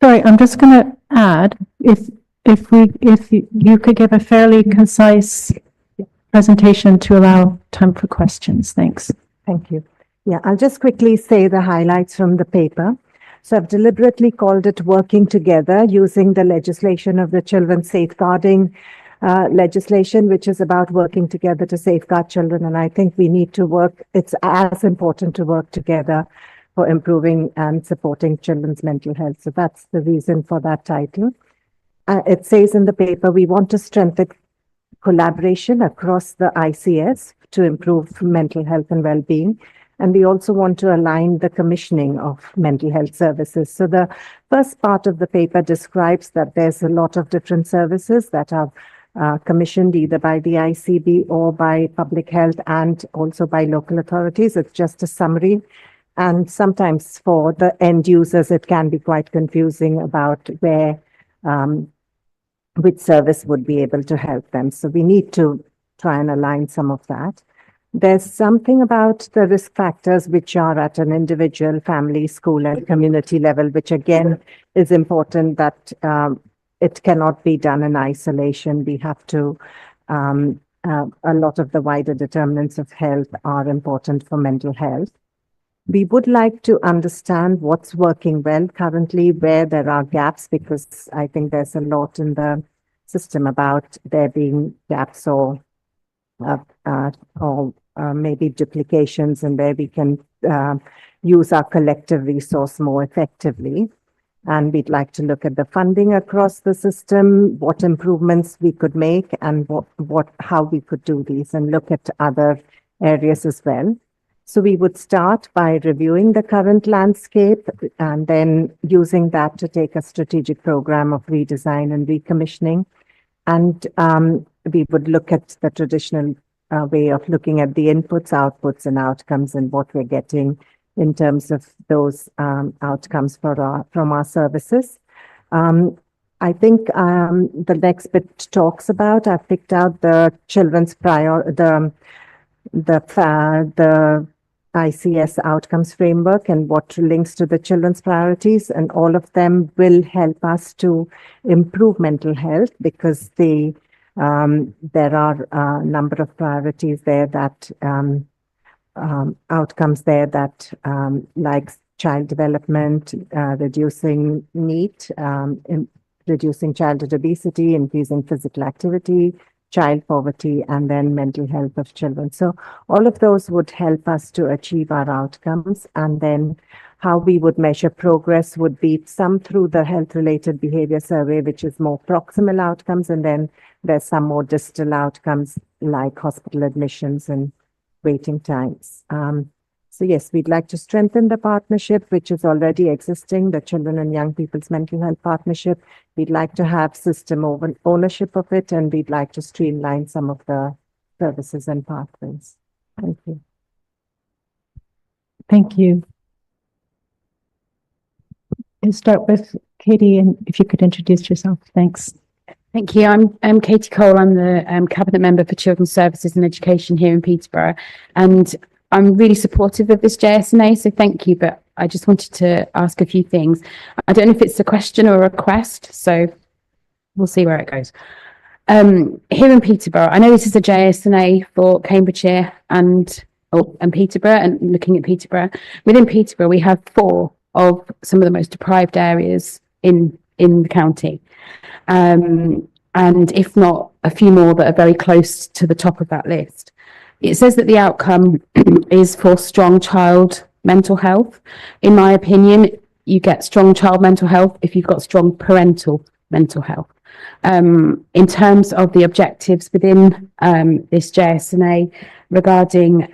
Sorry, I'm just going to add, if you could give a fairly concise presentation to allow time for questions. Thanks. Thank you. Yeah, I'll just quickly say the highlights from the paper. So I've deliberately called it Working Together using the legislation of the Children's Safeguarding legislation, which is about working together to safeguard children. And I think we need to work, it's as important to work together for improving and supporting children's mental health. So that's the reason for that title. It says in the paper, we want to strengthen collaboration across the ICS to improve mental health and well-being. And we also want to align the commissioning of mental health services. So the first part of the paper describes that there's a lot of different services that are commissioned either by the ICB or by public health and also by local authorities. It's just a summary. And sometimes for the end users, it can be quite confusing about where, which service would be able to help them. So we need to try and align some of that. There's something about the risk factors which are at an individual, family, school and community level, which again is important that it cannot be done in isolation. We have to, a lot of the wider determinants of health are important for mental health. We would like to understand what's working well currently, where there are gaps, because I think there's a lot in the system about there being gaps or maybe duplications, and where we can use our collective resource more effectively. And we'd like to look at the funding across the system, what improvements we could make, and how we could do these, and look at other areas as well. So we would start by reviewing the current landscape and then using that to take a strategic program of redesign and recommissioning. And we would look at the traditional way of looking at the inputs, outputs, and outcomes, and what we're getting in terms of those outcomes from our services. I think the next bit talks about, I've picked out the children's the ICS outcomes framework and what links to the children's priorities, and all of them will help us to improve mental health, because there are a number of priorities there that outcomes there that like child development, reducing NEAT, reducing childhood obesity, increasing physical activity, child poverty, and then mental health of children. So all of those would help us to achieve our outcomes. And then how we would measure progress would be some through the health-related behavior survey, which is more proximal outcomes, and then there's some more distal outcomes like hospital admissions and waiting times. So yes, we'd like to strengthen the partnership, which is already existing, the Children and Young People's Mental Health Partnership. We'd like to have system ownership of it, and we'd like to streamline some of the services and pathways. Thank you. Thank you. We'll start with Katie, and if you could introduce yourself. Thanks. Thank you. I'm Katie Cole. I'm the Cabinet Member for Children's Services and Education here in Peterborough. And I'm really supportive of this JSNA, so thank you. But I just wanted to ask a few things. I don't know if it's a question or a request, so we'll see where it goes. Here in Peterborough, I know this is a JSNA for Cambridgeshire and Peterborough, and looking at Peterborough. Within Peterborough, we have 4 of some of the most deprived areas in the county. And if not, a few more that are very close to the top of that list. It says that the outcome is for strong child mental health. In my opinion, you get strong child mental health if you've got strong parental mental health. In terms of the objectives within this JSNA regarding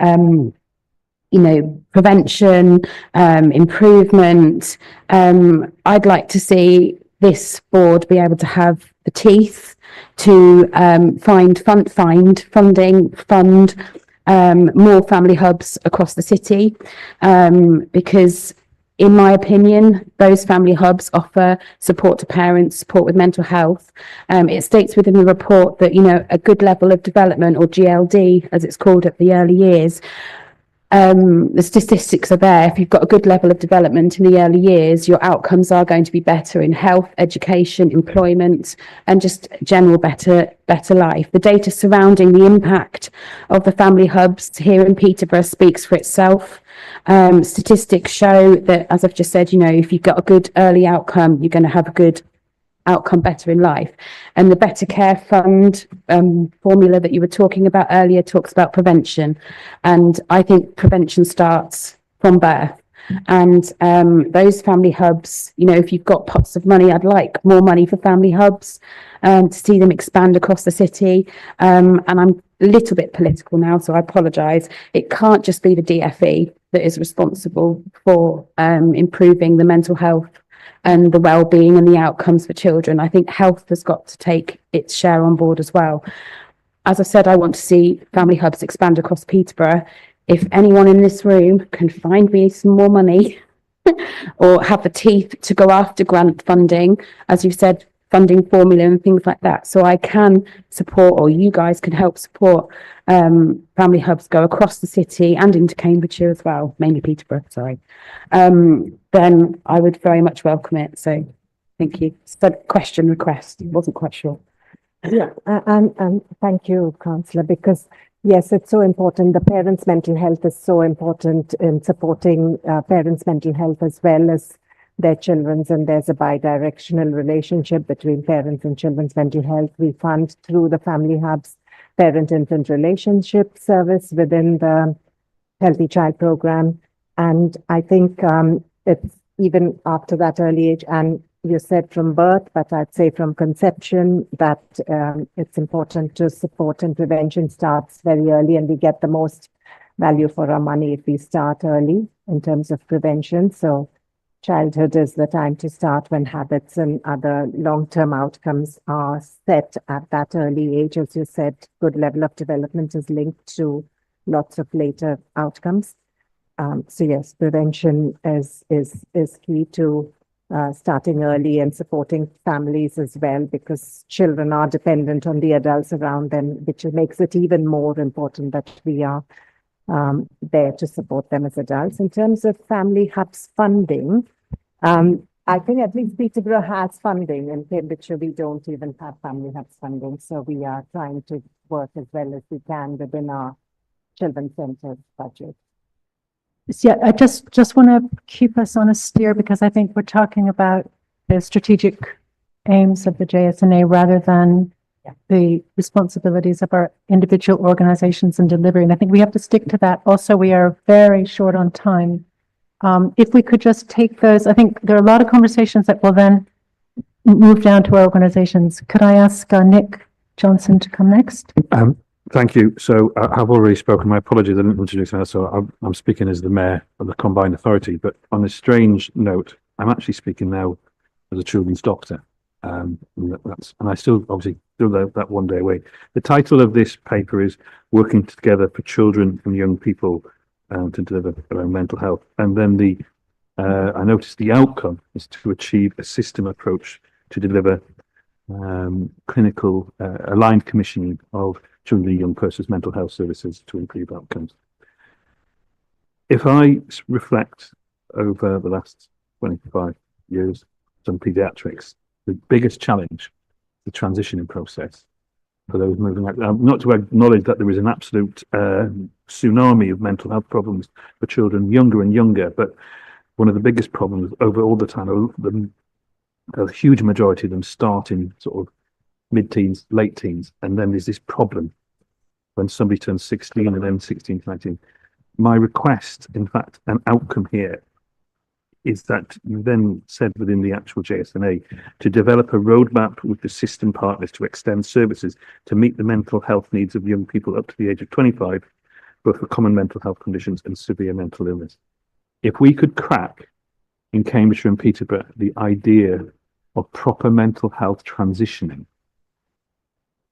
prevention, improvement, I'd like to see this board be able to have the teeth to fund more family hubs across the city, because in my opinion, those family hubs offer support to parents, support with mental health. It states within the report that, a good level of development, or GLD, as it's called at the early years, the statistics are there. If you've got a good level of development in the early years, your outcomes are going to be better in health, education, employment, and just general better life. The data surrounding the impact of the family hubs here in Peterborough speaks for itself. Statistics show that, as I've just said, if you've got a good early outcome, you're going to have a good outcome better in life. And the Better Care Fund formula that you were talking about earlier talks about prevention. And I think prevention starts from birth. And those family hubs, if you've got pots of money, I'd like more money for family hubs to see them expand across the city. And I'm a little bit political now, so I apologise. It can't just be the DFE that is responsible for improving the mental health and the well-being and the outcomes for children. I think health has got to take its share on board as well. As I said, I want to see family hubs expand across Peterborough. If anyone in this room can find me some more money or have the teeth to go after grant funding, as you said, funding formula and things like that, so I can support, or you guys can help support family hubs go across the city and into Cambridgeshire as well, mainly Peterborough, sorry, then I would very much welcome it. So thank you. So question request, wasn't quite sure. Yeah, and thank you, Councillor, because yes, it's so important. The parents' mental health is so important in supporting parents' mental health as well as their children's, and there's a bi-directional relationship between parents and children's mental health. We fund through the Family Hubs parent-infant relationship service within the Healthy Child program, and I think it's even after that early age, and you said from birth, but I'd say from conception, that it's important to support, and prevention starts very early, and we get the most value for our money if we start early in terms of prevention. So childhood is the time to start, when habits and other long-term outcomes are set at that early age. As you said, good level of development is linked to lots of later outcomes. So yes, prevention is key to starting early and supporting families as well, because children are dependent on the adults around them, which makes it even more important that we are there to support them as adults. In terms of Family Hubs funding, I think at least Peterborough has funding. In Cambridgeshire, we don't even have Family Hubs funding. So we are trying to work as well as we can within our children's centres budget. Yeah, I just want to keep us on a steer, because I think we're talking about the strategic aims of the JSNA rather than the responsibilities of our individual organizations in delivering. I think we have to stick to that. Also, we are very short on time. If we could just take those, I think there are a lot of conversations that will then move down to our organizations. Could I ask Nick Johnson to come next? Thank you. So I've already spoken. My apologies, I didn't introduce her. So I'm speaking as the mayor of the combined authority. But on a strange note, I'm actually speaking now as a children's doctor. And I still obviously do that one day away. The title of this paper is Working Together for Children and Young People to deliver around mental health. And then I noticed the outcome is to achieve a system approach to deliver clinical aligned commissioning of children and young persons' mental health services to improve outcomes. If I reflect over the last 25 years on paediatrics, the biggest challenge, the transitioning process for those moving out. Not to acknowledge that there is an absolute tsunami of mental health problems for children younger and younger, but one of the biggest problems over all the time, a huge majority of them start in sort of mid-teens, late teens, and then there's this problem when somebody turns 16 and then 16 to 19. My request, in fact, an outcome here, is that you then said within the actual JSNA to develop a roadmap with the system partners to extend services to meet the mental health needs of young people up to the age of 25, both for common mental health conditions and severe mental illness. If we could crack in Cambridgeshire and Peterborough the idea of proper mental health transitioning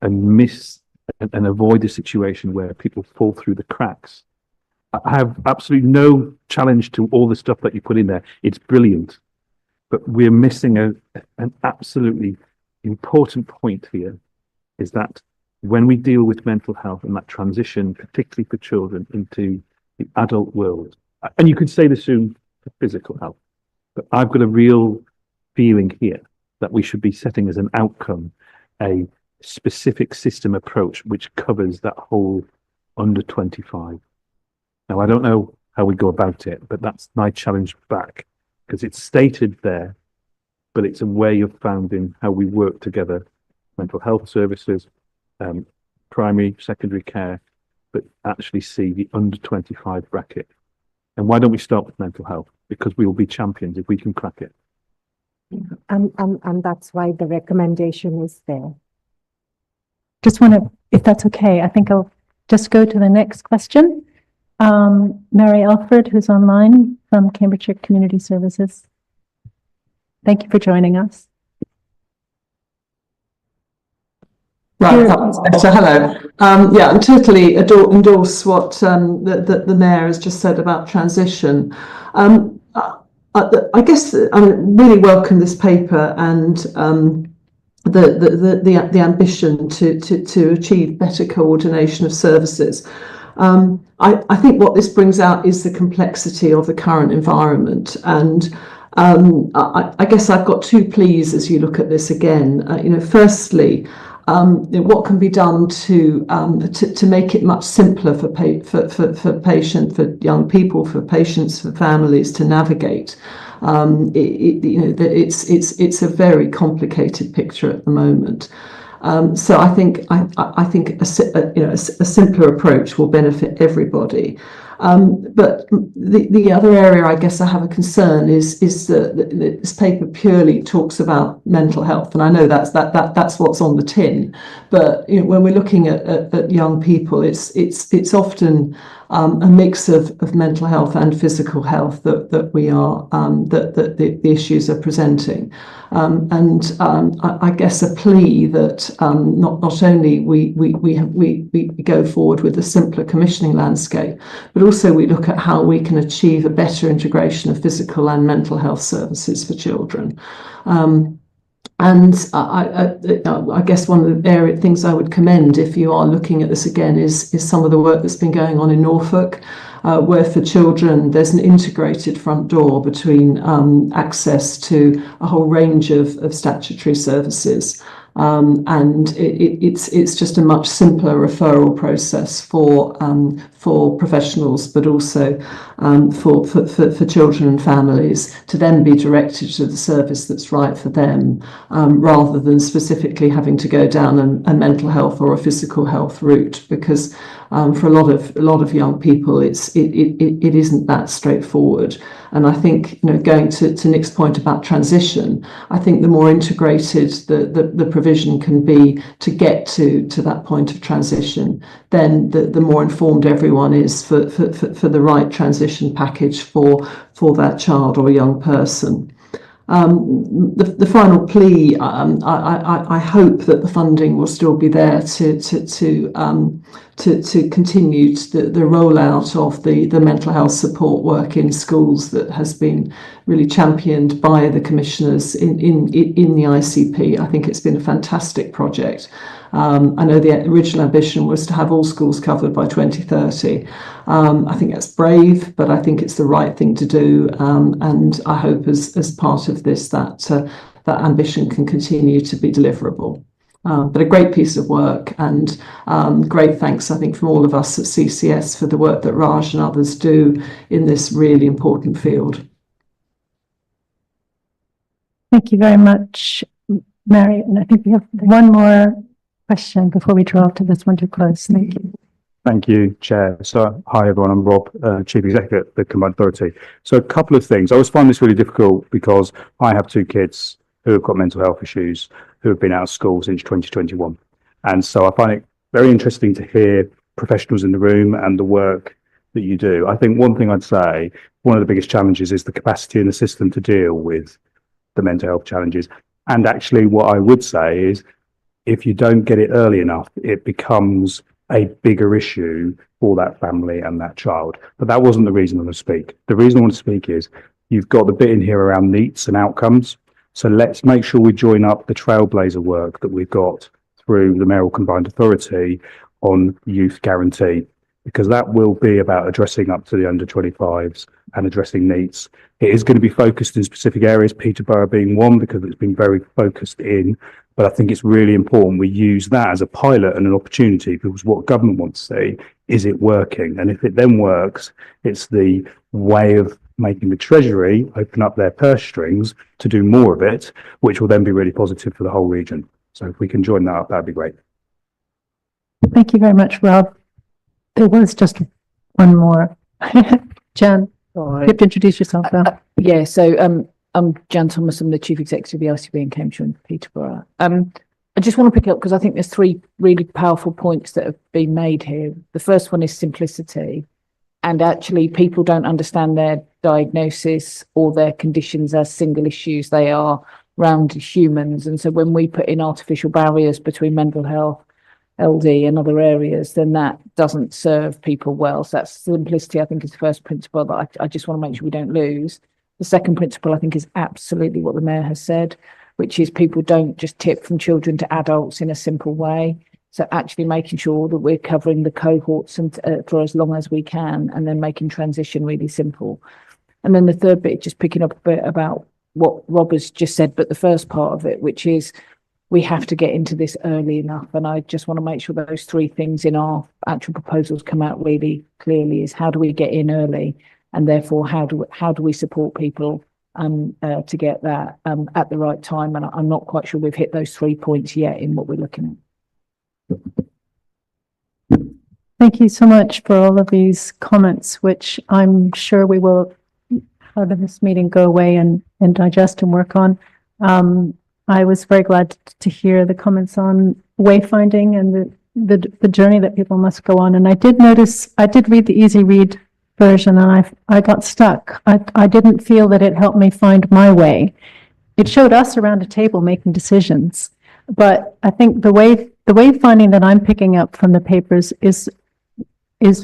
and avoid a situation where people fall through the cracks, I have absolutely no challenge to all the stuff that you put in there. It's brilliant, but we're missing an absolutely important point here, is that when we deal with mental health and that transition, particularly for children, into the adult world, and you could say the same for physical health, but I've got a real feeling here that we should be setting as an outcome a specific system approach which covers that whole under 25. Now, I don't know how we go about it, but that's my challenge back, because it's stated there, but it's a way of founding how we work together, mental health services, primary, secondary care, but actually see the under 25 bracket. And why don't we start with mental health? Because we will be champions if we can crack it. And that's why the recommendation is there. Just want to, if that's okay, I think I'll just go to the next question. Mary Alford, who's online from Cambridgeshire Community Services. Thank you for joining us. Right, so hello. Yeah, I totally endorse what the mayor has just said about transition. I guess I really welcome this paper and the ambition to achieve better coordination of services. I think what this brings out is the complexity of the current environment, and I guess I've got two pleas as you look at this again. Firstly, what can be done to make it much simpler for young people, for patients, for families to navigate. It's a very complicated picture at the moment. So I think a simpler approach will benefit everybody. But the other area I guess I have a concern is that this paper purely talks about mental health, and I know that's what's on the tin. But when we're looking at young people, it's often a mix of mental health and physical health that the issues are presenting. I guess a plea that not only we go forward with a simpler commissioning landscape, but also we look at how we can achieve a better integration of physical and mental health services for children. I guess one of the things I would commend if you are looking at this again is some of the work that's been going on in Norfolk, where for children there's an integrated front door between access to a whole range of statutory services. And it's just a much simpler referral process for professionals, but also for children and families to then be directed to the service that's right for them, rather than specifically having to go down a mental health or a physical health route, because for a lot of young people it isn't that straightforward. And I think going to Nick's point about transition, I think the more integrated the provision can be to get to that point of transition, then the more informed everyone is for the right transition package for that child or young person. The final plea, I hope that the funding will still be there to continue the rollout of the mental health support work in schools that has been really championed by the commissioners in the ICP. I think it's been a fantastic project. I know the original ambition was to have all schools covered by 2030. I think that's brave, but I think it's the right thing to do. And I hope as part of this that ambition can continue to be deliverable. But a great piece of work, and great thanks, I think, from all of us at CCS for the work that Raj and others do in this really important field. Thank you very much, Mary. And I think we have one more question before we draw to this one to close. Thank you. Thank you, Chair. So, hi everyone, I'm Rob, Chief Executive at the Combined Authority. So a couple of things. I always find this really difficult because I have two kids who have got mental health issues, who have been out of school since 2021. And so I find it very interesting to hear professionals in the room and the work that you do. I think one thing I'd say, one of the biggest challenges is the capacity in the system to deal with the mental health challenges. And actually what I would say is, if you don't get it early enough, it becomes a bigger issue for that family and that child. But that wasn't the reason I want to speak. The reason I want to speak is you've got the bit in here around needs and outcomes. So let's make sure we join up the trailblazer work that we've got through the Mayoral Combined Authority on youth guarantee, because that will be about addressing up to the under 25s and addressing needs. It is going to be focused in specific areas, Peterborough being one, because it's been very focused in. But I think it's really important we use that as a pilot and an opportunity, because what government wants to see is it working. And if it then works, it's the way of making the Treasury open up their purse strings to do more of it, which will then be really positive for the whole region. So if we can join that up, that'd be great. Thank you very much, Rob. There was just one more. Jan, you have to introduce yourself now. Yeah, so I'm Jan Thomas. I'm the Chief Executive of the ICB in Cambridgeshire and Peterborough. I just want to pick up because I think there's three really powerful points that have been made here. The first one is simplicity, and actually people don't understand their diagnosis or their conditions as single issues. They are round humans. And so when we put in artificial barriers between mental health, LD and other areas, then that doesn't serve people well. So that's simplicity, I think, is the first principle that I just want to make sure we don't lose. The second principle, I think, is absolutely what the Mayor has said, which is people don't just tip from children to adults in a simple way. So actually making sure that we're covering the cohorts and for as long as we can, and then making transition really simple. And then the third bit, just picking up a bit about what Rob has just said, but the first part of it, which is we have to get into this early enough. And I just want to make sure those three things in our actual proposals come out really clearly: is how do we get in early, and therefore how do we support people to get that at the right time. And I'm not quite sure we've hit those 3 points yet in what we're looking at. Thank you so much for all of these comments, which I'm sure we will, out of this meeting, go away and digest and work on. I was very glad to hear the comments on wayfinding and the journey that people must go on. And I did notice, I did read the easy read version, and I got stuck. I didn't feel that it helped me find my way. It showed us around a table making decisions, but I think the wayfinding that I'm picking up from the papers is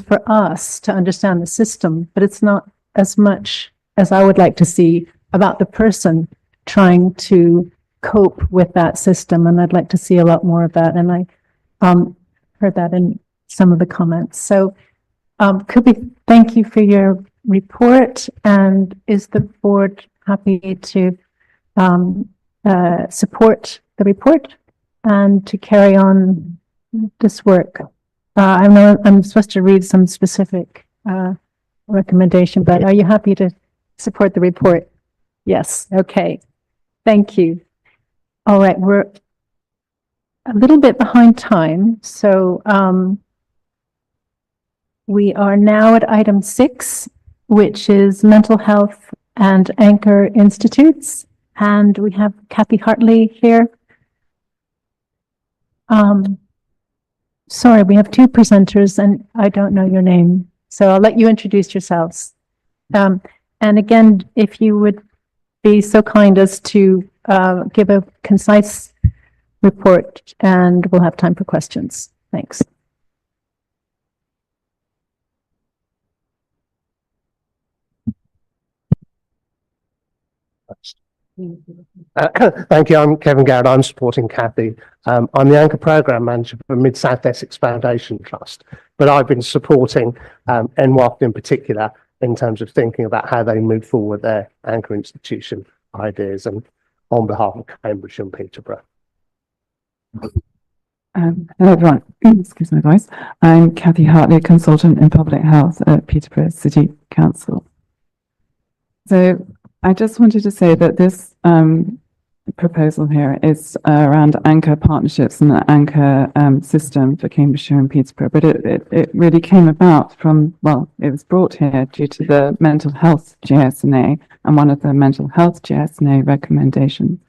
for us to understand the system, but it's not as much as I would like to see about the person trying to cope with that system. And I'd like to see a lot more of that. And I heard that in some of the comments. So could we thank you for your report, and is the board happy to support the report and to carry on this work? I know I'm supposed to read some specific recommendation, but are you happy to support the report? Yes. Okay. Thank you. All right. We're a little bit behind time. So we are now at item 6, which is mental health and anchor institutes. And we have Kathy Hartley here. Sorry, we have two presenters and I don't know your name, so I'll let you introduce yourselves. And again, if you would be so kind as to give a concise report, and we'll have time for questions. Thanks. Thank you. I'm Kevin Garrett. I'm supporting Kathy. I'm the Anchor Programme Manager for Mid South Essex Foundation Trust, but I've been supporting NWAP in particular in terms of thinking about how they move forward their anchor institution ideas, and on behalf of Cambridge and Peterborough. Hello everyone, excuse my voice. I'm Kathy Hartley, consultant in public health at Peterborough City Council. So I just wanted to say that this proposal here is around anchor partnerships and the anchor system for Cambridgeshire and Peterborough, but it really came about from, well, it was brought here due to the mental health GSNA, and one of the mental health GSNA recommendations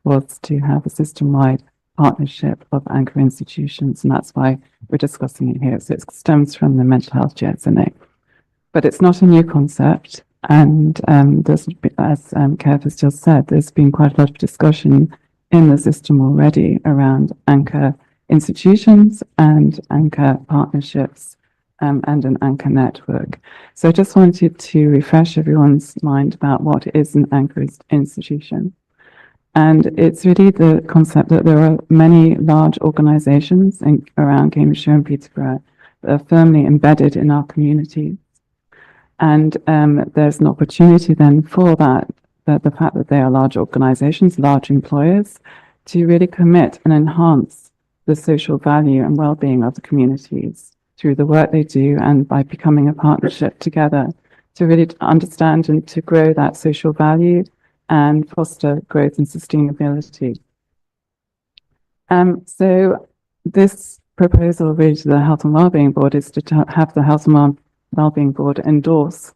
was to have a system-wide partnership of anchor institutions, and that's why we're discussing it here. So it stems from the mental health GSNA, but it's not a new concept. And there's, as Kev has just said, there's been quite a lot of discussion in the system already around anchor institutions and anchor partnerships and an anchor network. So I just wanted to refresh everyone's mind about what is an anchor institution. And it's really the concept that there are many large organisations around Cambridgeshire and Peterborough that are firmly embedded in our community. And there's an opportunity then for that the fact that they are large organisations, large employers, to really commit and enhance the social value and well-being of the communities through the work they do, and by becoming a partnership together to really understand and to grow that social value and foster growth and sustainability. So this proposal really to the Health and Wellbeing Board is to have the Health and Wellbeing Board endorse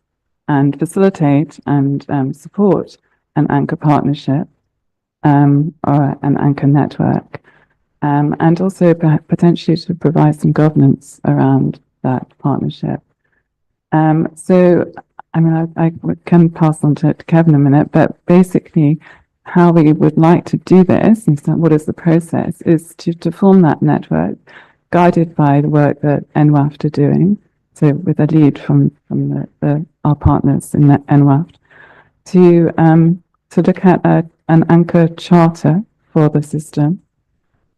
and facilitate and support an anchor partnership or an anchor network, and also potentially to provide some governance around that partnership. So I mean, I can pass on to Kevin in a minute, but basically how we would like to do this, and so what is the process, is to form that network guided by the work that NWAFT are doing, so with a lead from our partners in NWAFT, to look at an anchor charter for the system,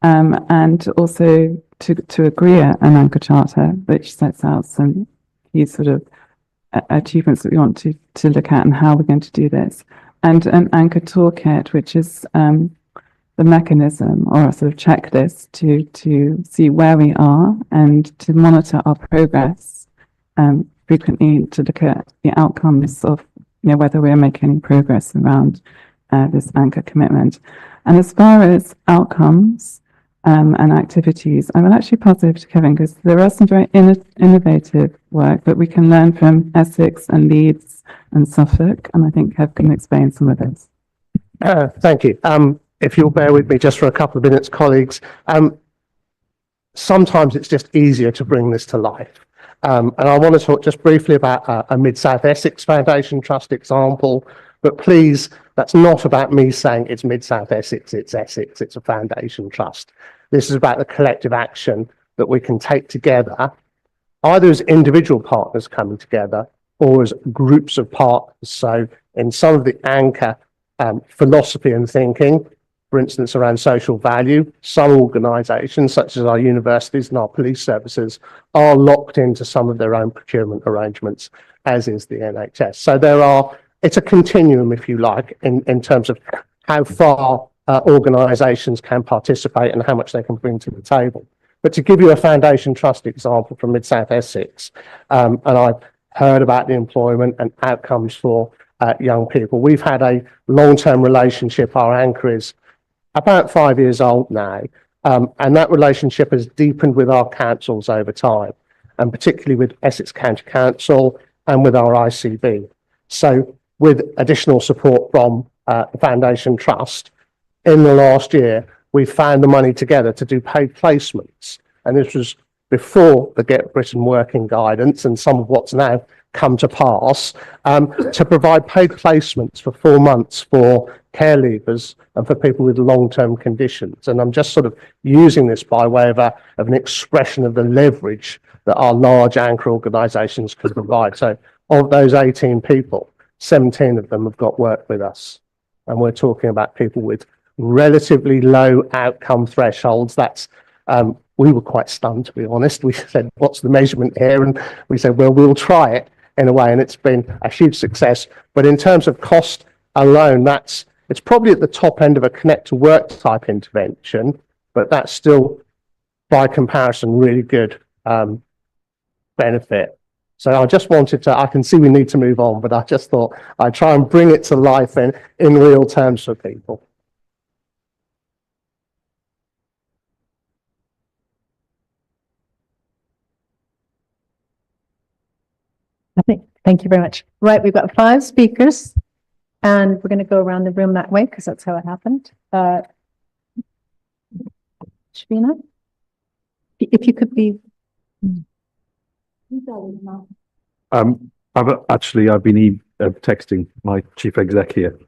and also to agree an anchor charter which sets out some key sort of achievements that we want to look at and how we're going to do this, and an anchor toolkit, which is the mechanism or a sort of checklist to see where we are and to monitor our progress, frequently to look at the outcomes of whether we're making any progress around this anchor commitment. And as far as outcomes and activities, I will actually pass over to Kevin, because there are some very innovative work that we can learn from Essex and Leeds and Suffolk, and I think Kev can explain some of those. Thank you. If you'll bear with me just for a couple of minutes, colleagues, sometimes it's just easier to bring this to life. And I want to talk just briefly about a Mid-South Essex Foundation Trust example, but please, that's not about me saying it's Mid-South Essex, it's a foundation trust. This is about the collective action that we can take together, either as individual partners coming together or as groups of partners. So in some of the anchor philosophy and thinking, for instance, around social value, some organisations, such as our universities and our police services, are locked into some of their own procurement arrangements, as is the NHS. So it's a continuum, if you like, in terms of how far organisations can participate and how much they can bring to the table. But to give you a foundation trust example from Mid-South Essex, and I've heard about the employment and outcomes for young people. We've had a long-term relationship. Our anchor is about 5 years old now, and that relationship has deepened with our councils over time, and particularly with Essex County Council and with our ICB. So with additional support from the Foundation Trust, in the last year, we found the money together to do paid placements, and this was before the Get Britain Working guidance and some of what's now come to pass, to provide paid placements for 4 months for care leavers and for people with long-term conditions. And I'm just sort of using this by way of an expression of the leverage that our large anchor organisations can provide. So of those 18 people, 17 of them have got work with us. And we're talking about people with relatively low outcome thresholds. That's we were quite stunned, to be honest. We said, what's the measurement here? And we said, well, we'll try it in a way. And it's been a huge success. But in terms of cost alone, it's probably at the top end of a connect to work type intervention, but that's still, by comparison, really good benefit. So I just wanted to, I can see we need to move on, but I just thought I'd try and bring it to life in real terms for people. Thank you very much. Right, we've got 5 speakers, and we're going to go around the room that way because that's how it happened. Shabina, if you could be. I've been texting my chief exec here.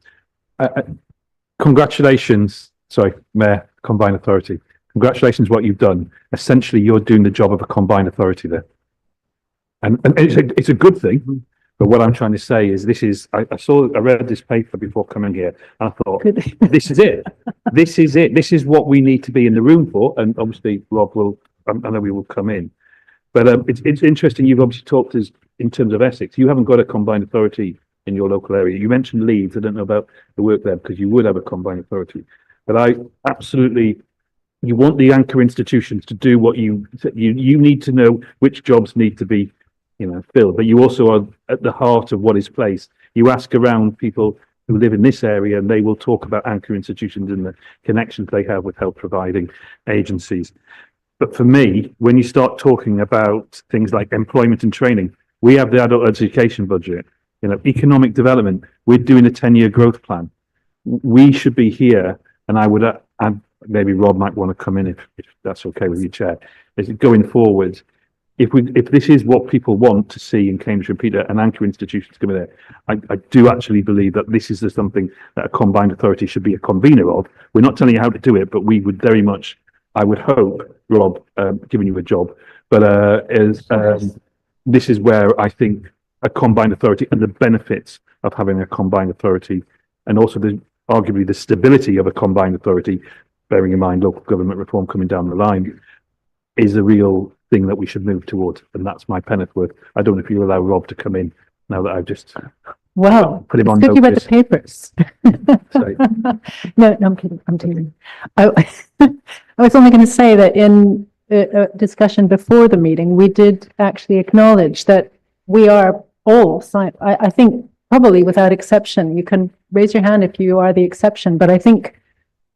Congratulations, sorry, Mayor, Combined Authority. Congratulations, what you've done. Essentially, you're doing the job of a combined authority there. And it's a good thing, but what I'm trying to say is I read this paper before coming here, and I thought, this is it. This is it. This is what we need to be in the room for. And obviously, Rob will, I know we will come in. But it's interesting, you've obviously talked in terms of Essex. You haven't got a combined authority in your local area. You mentioned Leeds. I don't know about the work there because you would have a combined authority. But you want the anchor institutions to do what you need to know which jobs need to be filled, but you also are at the heart of what is placed. You ask around people who live in this area and they will talk about anchor institutions and the connections they have with health providing agencies. But for me, when you start talking about things like employment and training, we have the adult education budget, economic development, we're doing a 10-year growth plan. We should be here, and I would, and maybe Rob might want to come in if that's okay with you, Chair, is going forward. if this is what people want to see in Cambridge and Peter, an anchor institution to come in there, I do actually believe that this is something that a combined authority should be a convener of. We're not telling you how to do it, but we would very much, I would hope, Rob, giving you a job, but this is where I think a combined authority and the benefits of having a combined authority, and also arguably the stability of a combined authority, bearing in mind local government reform coming down the line, is a real thing that we should move towards. And that's my penneth worth. I don't know if you allow Rob to come in now that I've just put him on Good you read the notice. papers. Sorry. No, I'm kidding. I'm teasing. I was only going to say that in a discussion before the meeting, we did actually acknowledge that we are all signed. I think probably without exception, you can raise your hand if you are the exception, but I think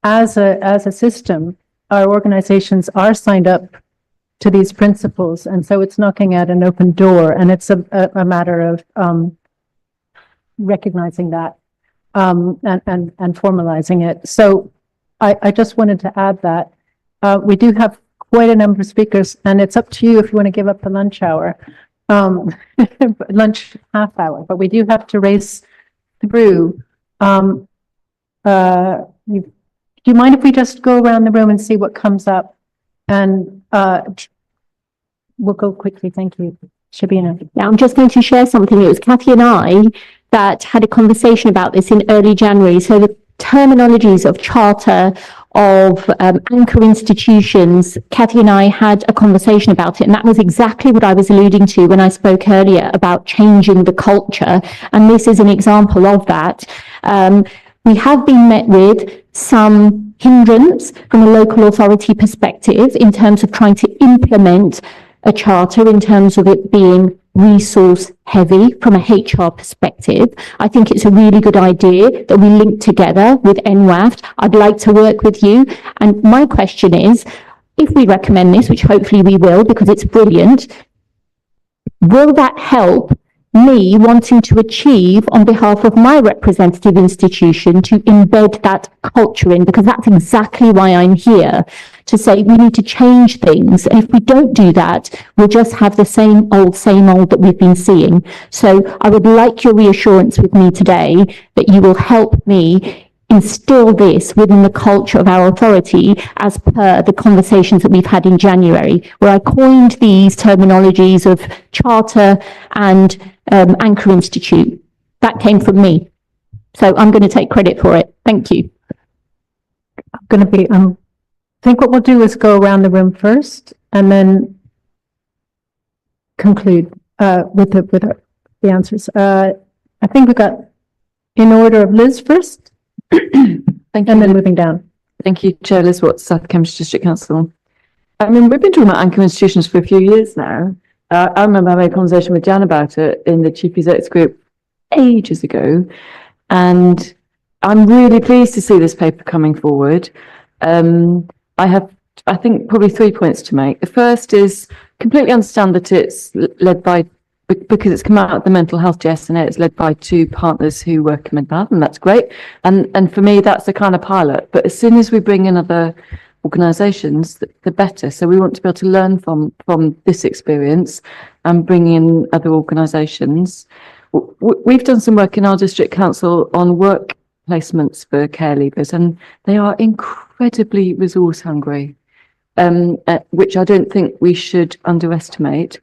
as a system, our organizations are signed up to these principles, and so it's knocking at an open door, and it's a matter of recognizing that and formalizing it. So I just wanted to add that we do have quite a number of speakers, and it's up to you if you want to give up the lunch hour, lunch half hour, but we do have to race through. Do you mind if we just go around the room and see what comes up? And we'll go quickly. Thank you. Shabina. Yeah, I'm just going to share something. It was Kathy and I that had a conversation about this in early January. So the terminologies of charter, of anchor institutions, Kathy and I had a conversation about it, and that was exactly what I was alluding to when I spoke earlier about changing the culture, and this is an example of that. We have been met with some hindrance from a local authority perspective in terms of trying to implement a charter, in terms of it being resource heavy from a HR perspective. I think it's a really good idea that we link together with NWAFT. I'd like to work with you. And my question is, if we recommend this, which hopefully we will because it's brilliant, will that help me wanting to achieve on behalf of my representative institution to embed that culture in? Because that's exactly why I'm here, to say we need to change things. And if we don't do that, we'll just have the same old that we've been seeing. So I would like your reassurance with me today that you will help me instill this within the culture of our authority as per the conversations that we've had in January, where I coined these terminologies of charter and anchor institute. That came from me. So I'm going to take credit for it. Thank you. I'm going to be, I think what we'll do is go around the room first and then conclude with the answers. I think we've got in order of Liz first. Thank you. And then moving down. Thank you, Chair Liz Watts, South Cambridge District Council. I mean, we've been talking about anchor institutions for a few years now. I remember having a conversation with Jan about it in the Chief Execs group ages ago, and I'm really pleased to see this paper coming forward. I have, I think, probably 3 points to make. The first is completely understand that it's led by, because it's come out of the mental health JSNA, it's led by 2 partners who work in mental health, and that's great. And for me, that's the kind of pilot. But as soon as we bring in other organisations, the better. So we want to be able to learn from this experience and bring in other organisations. We've done some work in our district council on work placements for care leavers, and they are incredibly resource hungry, which I don't think we should underestimate.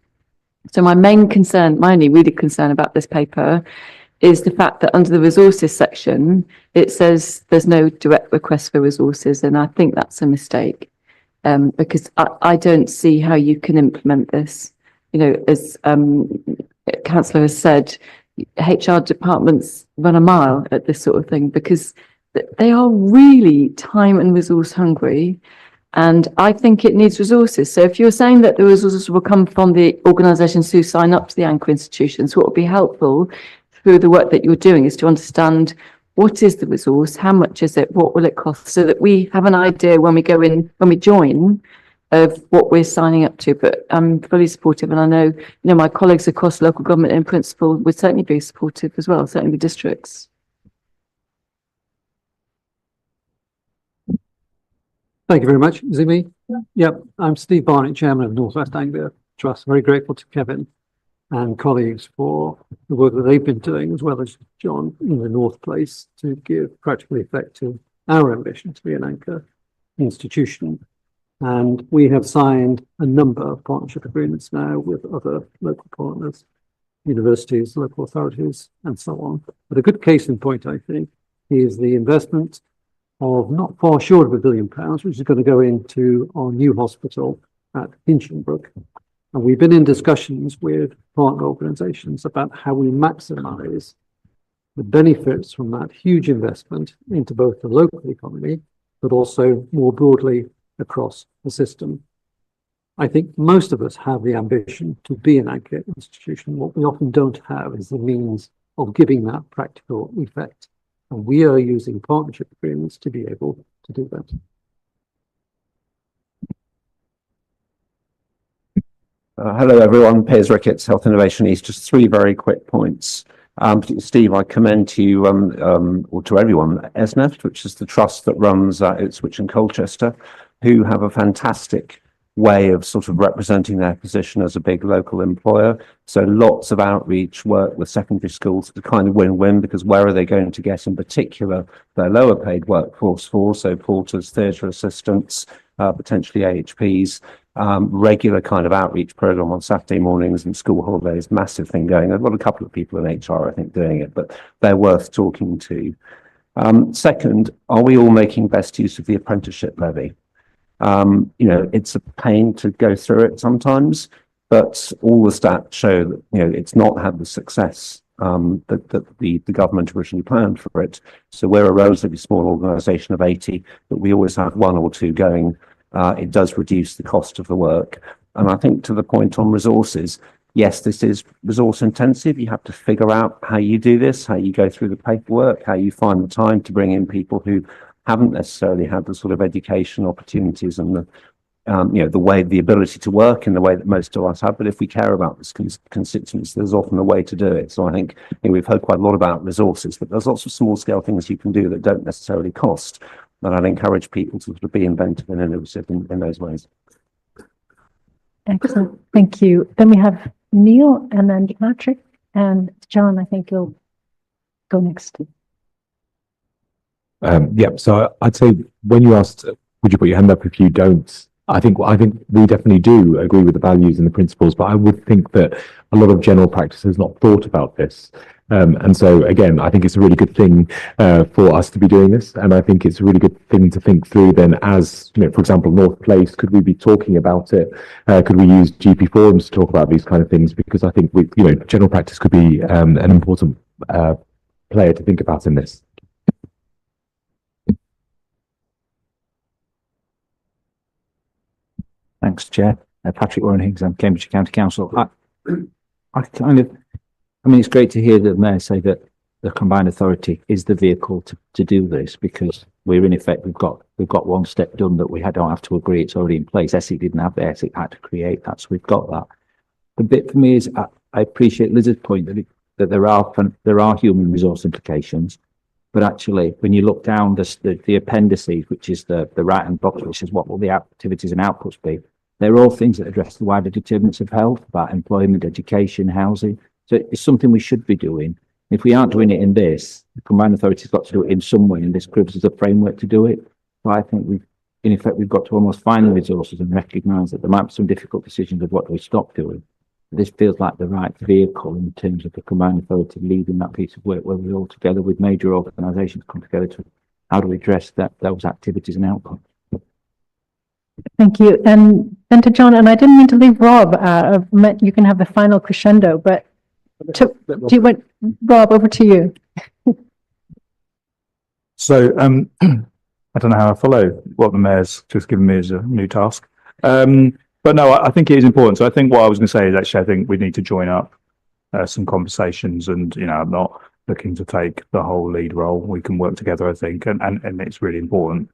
So my main concern, my only really concern about this paper is the fact that under the resources section, it says there's no direct request for resources. And I think that's a mistake, because I don't see how you can implement this. You know, as Councillor has said, HR departments run a mile at this sort of thing because they are really time and resource hungry. And I think it needs resources. So if you're saying that the resources will come from the organisations who sign up to the anchor institutions, what would be helpful through the work that you're doing is to understand what is the resource, how much is it, what will it cost, so that we have an idea when we go in, when we join, of what we're signing up to. But I'm fully supportive, and I know, my colleagues across local government in principle would certainly be supportive as well, certainly the districts. Thank you very much. Is it me? Yep. I'm Steve Barnett, Chairman of North West Anglia. Trust. Very grateful to Kevin and colleagues for the work that they've been doing, as well as John in the North Place, to give practical effect to our ambition to be an anchor institution. And we have signed a number of partnership agreements now with other local partners, universities, local authorities, and so on. But a good case in point, I think, is the investment of not far short of £1 billion, which is going to go into our new hospital at Hinchinbrook. And we've been in discussions with partner organisations about how we maximise the benefits from that huge investment into both the local economy, but also more broadly across the system. I think most of us have the ambition to be an anchor institution. What we often don't have is the means of giving that practical effect. And we are using partnership agreements to be able to do that. Hello, everyone. Piers Ricketts, Health Innovation East. Just 3 very quick points. Steve, I commend to you, or to everyone, ESNEFT, which is the trust that runs Ipswich and Colchester, who have a fantastic way of sort of representing their position as a big local employer. So lots of outreach work with secondary schools, the kind of win-win, because where are they going to get in particular their lower paid workforce for? So porters, theatre assistants, potentially AHPs, regular kind of outreach program on Saturday mornings and school holidays, massive thing going. I've got a couple of people in HR, I think, doing it, but they're worth talking to. Second, are we all making best use of the apprenticeship levy? You know, it's a pain to go through it sometimes, but all the stats show that, you know, it's not had the success that the government originally planned for it. So we're a relatively small organisation of 80, but we always have 1 or 2 going. It does reduce the cost of the work. And I think to the point on resources, yes, this is resource intensive. You have to figure out how you do this, how you go through the paperwork, how you find the time to bring in people who haven't necessarily had the sort of education opportunities and the you know, the ability to work in the way that most of us have. But if we care about this constituency, there's often a way to do it. So I think, you know, we've heard quite a lot about resources, but there's lots of small scale things you can do that don't necessarily cost. And I'd encourage people to sort of be inventive and innovative in those ways. Excellent. Thank you. Then we have Neil and then Patrick and John. I think you'll go next. Yeah, so I'd say when you asked, would you put your hand up if you don't? I think we definitely do agree with the values and the principles, but I would think that a lot of general practice has not thought about this. And so again, I think it's a really good thing for us to be doing this, and I think it's a really good thing to think through. Then, as you know, for example, North Place, could we be talking about it? Could we use GP forums to talk about these kind of things? Because I think general practice could be an important player to think about in this. Thanks, Chair. Patrick Warren Higgs, I'm Cambridgeshire County Council. I mean, it's great to hear the Mayor say that the combined authority is the vehicle to do this, because we're in effect, we've got one step done that we don't have to agree, it's already in place. ESIC didn't have the ESIC had to create that, so we've got that. The bit for me is I appreciate Liz's point that there are human resource implications, but actually when you look down the appendices, which is the right hand box, which is what will the activities and outputs be, they're all things that address the wider determinants of health, about employment, education, housing. So it's something we should be doing. If we aren't doing it in this, the combined authority's got to do it in some way, and this gives us a framework to do it. So I think we've got to almost find the resources and recognise that there might be some difficult decisions of what do we stop doing. But this feels like the right vehicle in terms of the combined authority leading that piece of work, where we all together with major organisations come together to how do we address those activities and outcomes. Thank you. And then to John, and I didn't mean to leave Rob, you can have the final crescendo, but do you want, Rob, over to you. So I don't know how I follow what the Mayor's just given me as a new task. But no, I think it is important. So I think what I was going to say is actually I think we need to join up some conversations, and I'm not looking to take the whole lead role. We can work together, I think, and it's really important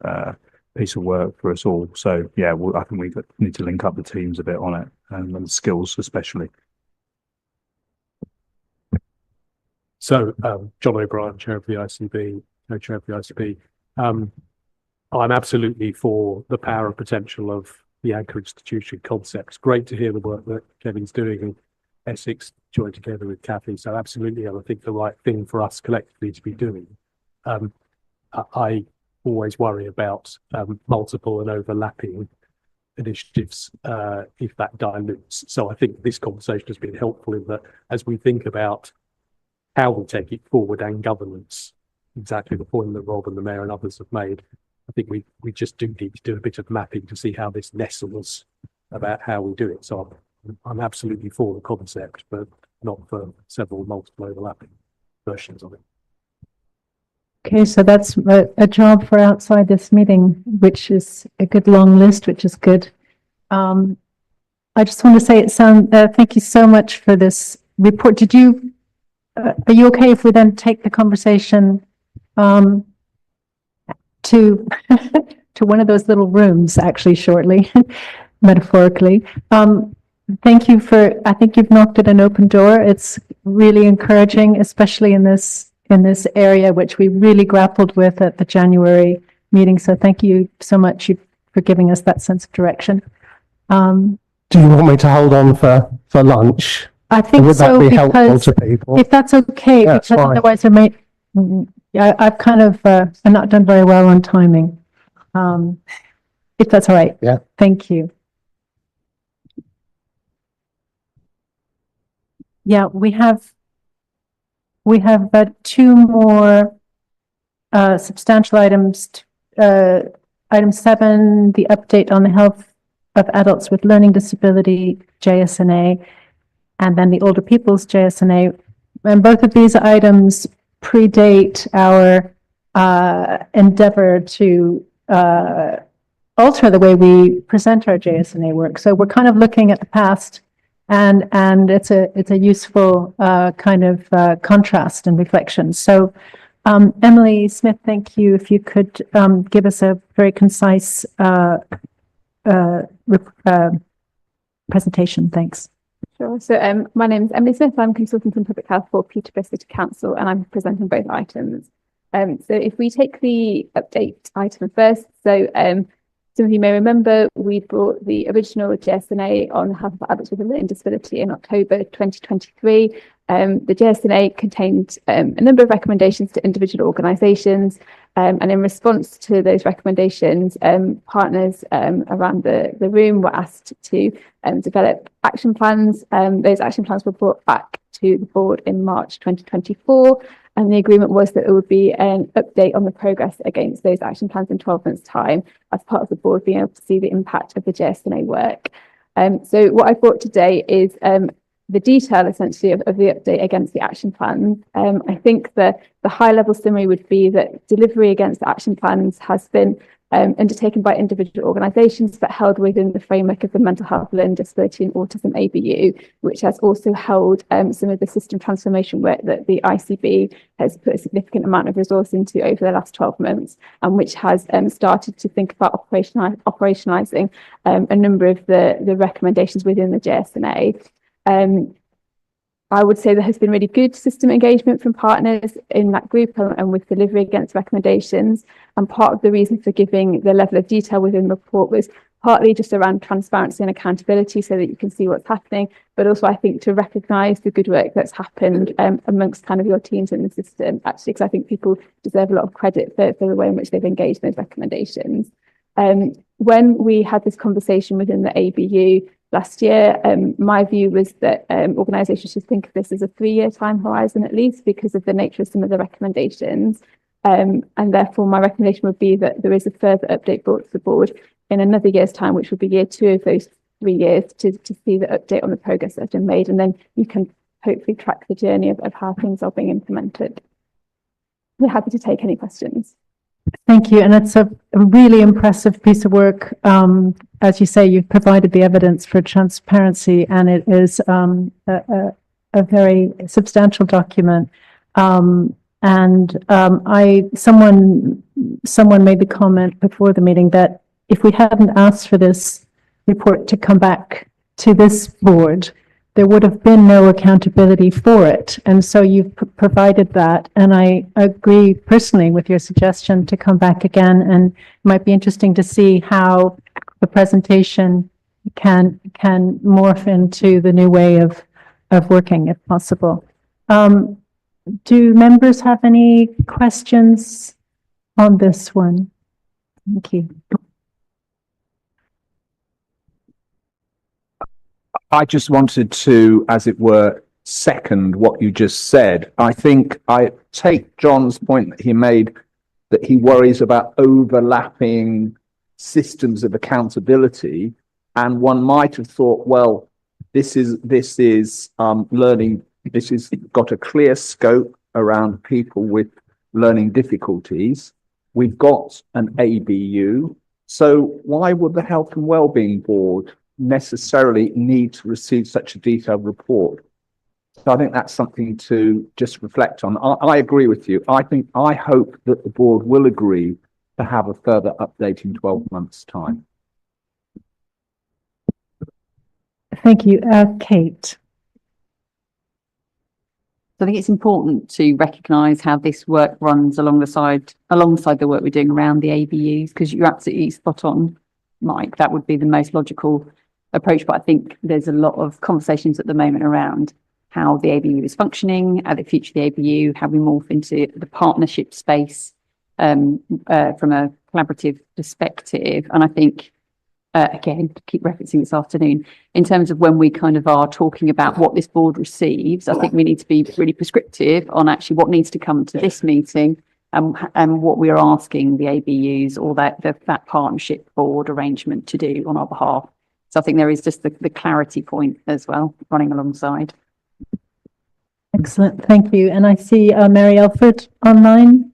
piece of work for us all. So yeah, I think we need to link up the teams a bit on it, and the skills especially. So John O'Brien, Chair of the ICB, Co-Chair of the ICB. I'm absolutely for the power and potential of the anchor institution concept. It's great to hear the work that Kevin's doing and Essex joined together with Kathy. So absolutely, I think the right thing for us collectively to be doing. I always worry about multiple and overlapping initiatives if that dilutes. So I think this conversation has been helpful in that as we think about how we take it forward and governance, exactly the point that Rob and the Mayor and others have made, I think we just do need to do a bit of mapping to see how this nestles about how we do it. So I'm absolutely for the concept, but not for several multiple overlapping versions of it. Okay, so that's a job for outside this meeting, which is a good long list, which is good. I just want to say thank you so much for this report. Did you, are you okay if we then take the conversation to to one of those little rooms actually shortly, metaphorically? Thank you I think you've knocked at an open door. It's really encouraging, especially in this area, which we really grappled with at the January meeting. So thank you so much for giving us that sense of direction. Do you want me to hold on for lunch? I think would so, that be helpful because to people? if that's okay, Yeah, because it's fine. otherwise I've kind of I'm not done very well on timing. If that's all right. Yeah. Thank you. Yeah, we have two more substantial items. Item 7, the update on the health of adults with learning disability, JSNA, and then the older people's JSNA. And both of these items predate our endeavor to alter the way we present our JSNA work. So we're kind of looking at the past, and it's a useful kind of contrast and reflection. So Emily Smith, thank you. If you could give us a very concise presentation, thanks. Sure. So my name is Emily Smith. I'm consultant in public health for Peterborough City Council, and I'm presenting both items. So if we take the update item first, so some of you may remember we brought the original JSNA on health of adults with a learning disability in October 2023. The JSNA contained a number of recommendations to individual organisations, and in response to those recommendations, partners around the room were asked to develop action plans. Those action plans were brought back to the board in March 2024, and the agreement was that it would be an update on the progress against those action plans in 12 months' time as part of the board being able to see the impact of the JSNA work. So what I brought today is the detail essentially of the update against the action plans. I think the high level summary would be that delivery against the action plans has been undertaken by individual organisations, but held within the framework of the Mental Health, Learning Disability and Autism ABU, which has also held some of the system transformation work that the ICB has put a significant amount of resource into over the last 12 months, and which has started to think about operationalising a number of the recommendations within the JSNA. I would say there has been really good system engagement from partners in that group and with delivery against recommendations. And part of the reason for giving the level of detail within the report was partly just around transparency and accountability so that you can see what's happening, but also I think to recognise the good work that's happened amongst kind of your teams in the system, actually, because I think people deserve a lot of credit for the way in which they've engaged in those recommendations. When we had this conversation within the ABU last year, my view was that organisations should think of this as a 3-year time horizon at least, because of the nature of some of the recommendations. And therefore, my recommendation would be that there is a further update brought to the board in another year's time, which would be year 2 of those 3 years, to see the update on the progress that's been made. And then you can hopefully track the journey of how things are being implemented. We're happy to take any questions. Thank you. And it's a really impressive piece of work. As you say, you've provided the evidence for transparency, and it is a very substantial document. Someone made the comment before the meeting that if we hadn't asked for this report to come back to this board, there would have been no accountability for it. And so you've provided that. And I agree personally with your suggestion to come back again. And it might be interesting to see how the presentation can morph into the new way of working if possible. Do members have any questions on this one? Thank you. I just wanted to, as it were, second what you just said. I think I take John's point that he made, that he worries about overlapping systems of accountability. And one might have thought, well, this is learning. This has got a clear scope around people with learning difficulties. We've got an ABU. So why would the Health and Wellbeing Board necessarily need to receive such a detailed report? So I think that's something to just reflect on. I agree with you. I hope that the board will agree to have a further update in 12 months' time. Thank you. Kate. I think it's important to recognise how this work runs alongside the work we're doing around the ABUs, because you're absolutely spot on, Mike. That would be the most logical approach. But I think there's a lot of conversations at the moment around how the ABU is functioning, how the future of the ABU, how we morph into the partnership space from a collaborative perspective. And I think, again, to keep referencing this afternoon, in terms of when we kind of are talking about what this board receives, I think we need to be really prescriptive on actually what needs to come to this meeting and what we are asking the ABUs or that partnership board arrangement to do on our behalf. So I think there is just the clarity point as well running alongside. Excellent, thank you. And I see Mary Alfred online.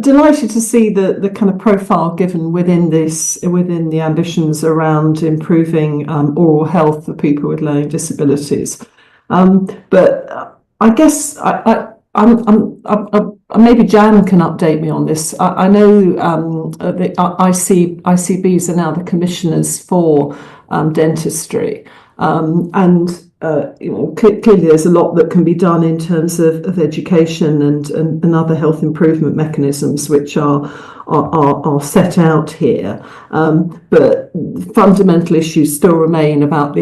Delighted to see the kind of profile given within the ambitions around improving oral health for people with learning disabilities. But I guess maybe Jan can update me on this. I know the ICBs are now the commissioners for dentistry, and clearly there's a lot that can be done in terms of education and other health improvement mechanisms which are set out here. But fundamental issues still remain about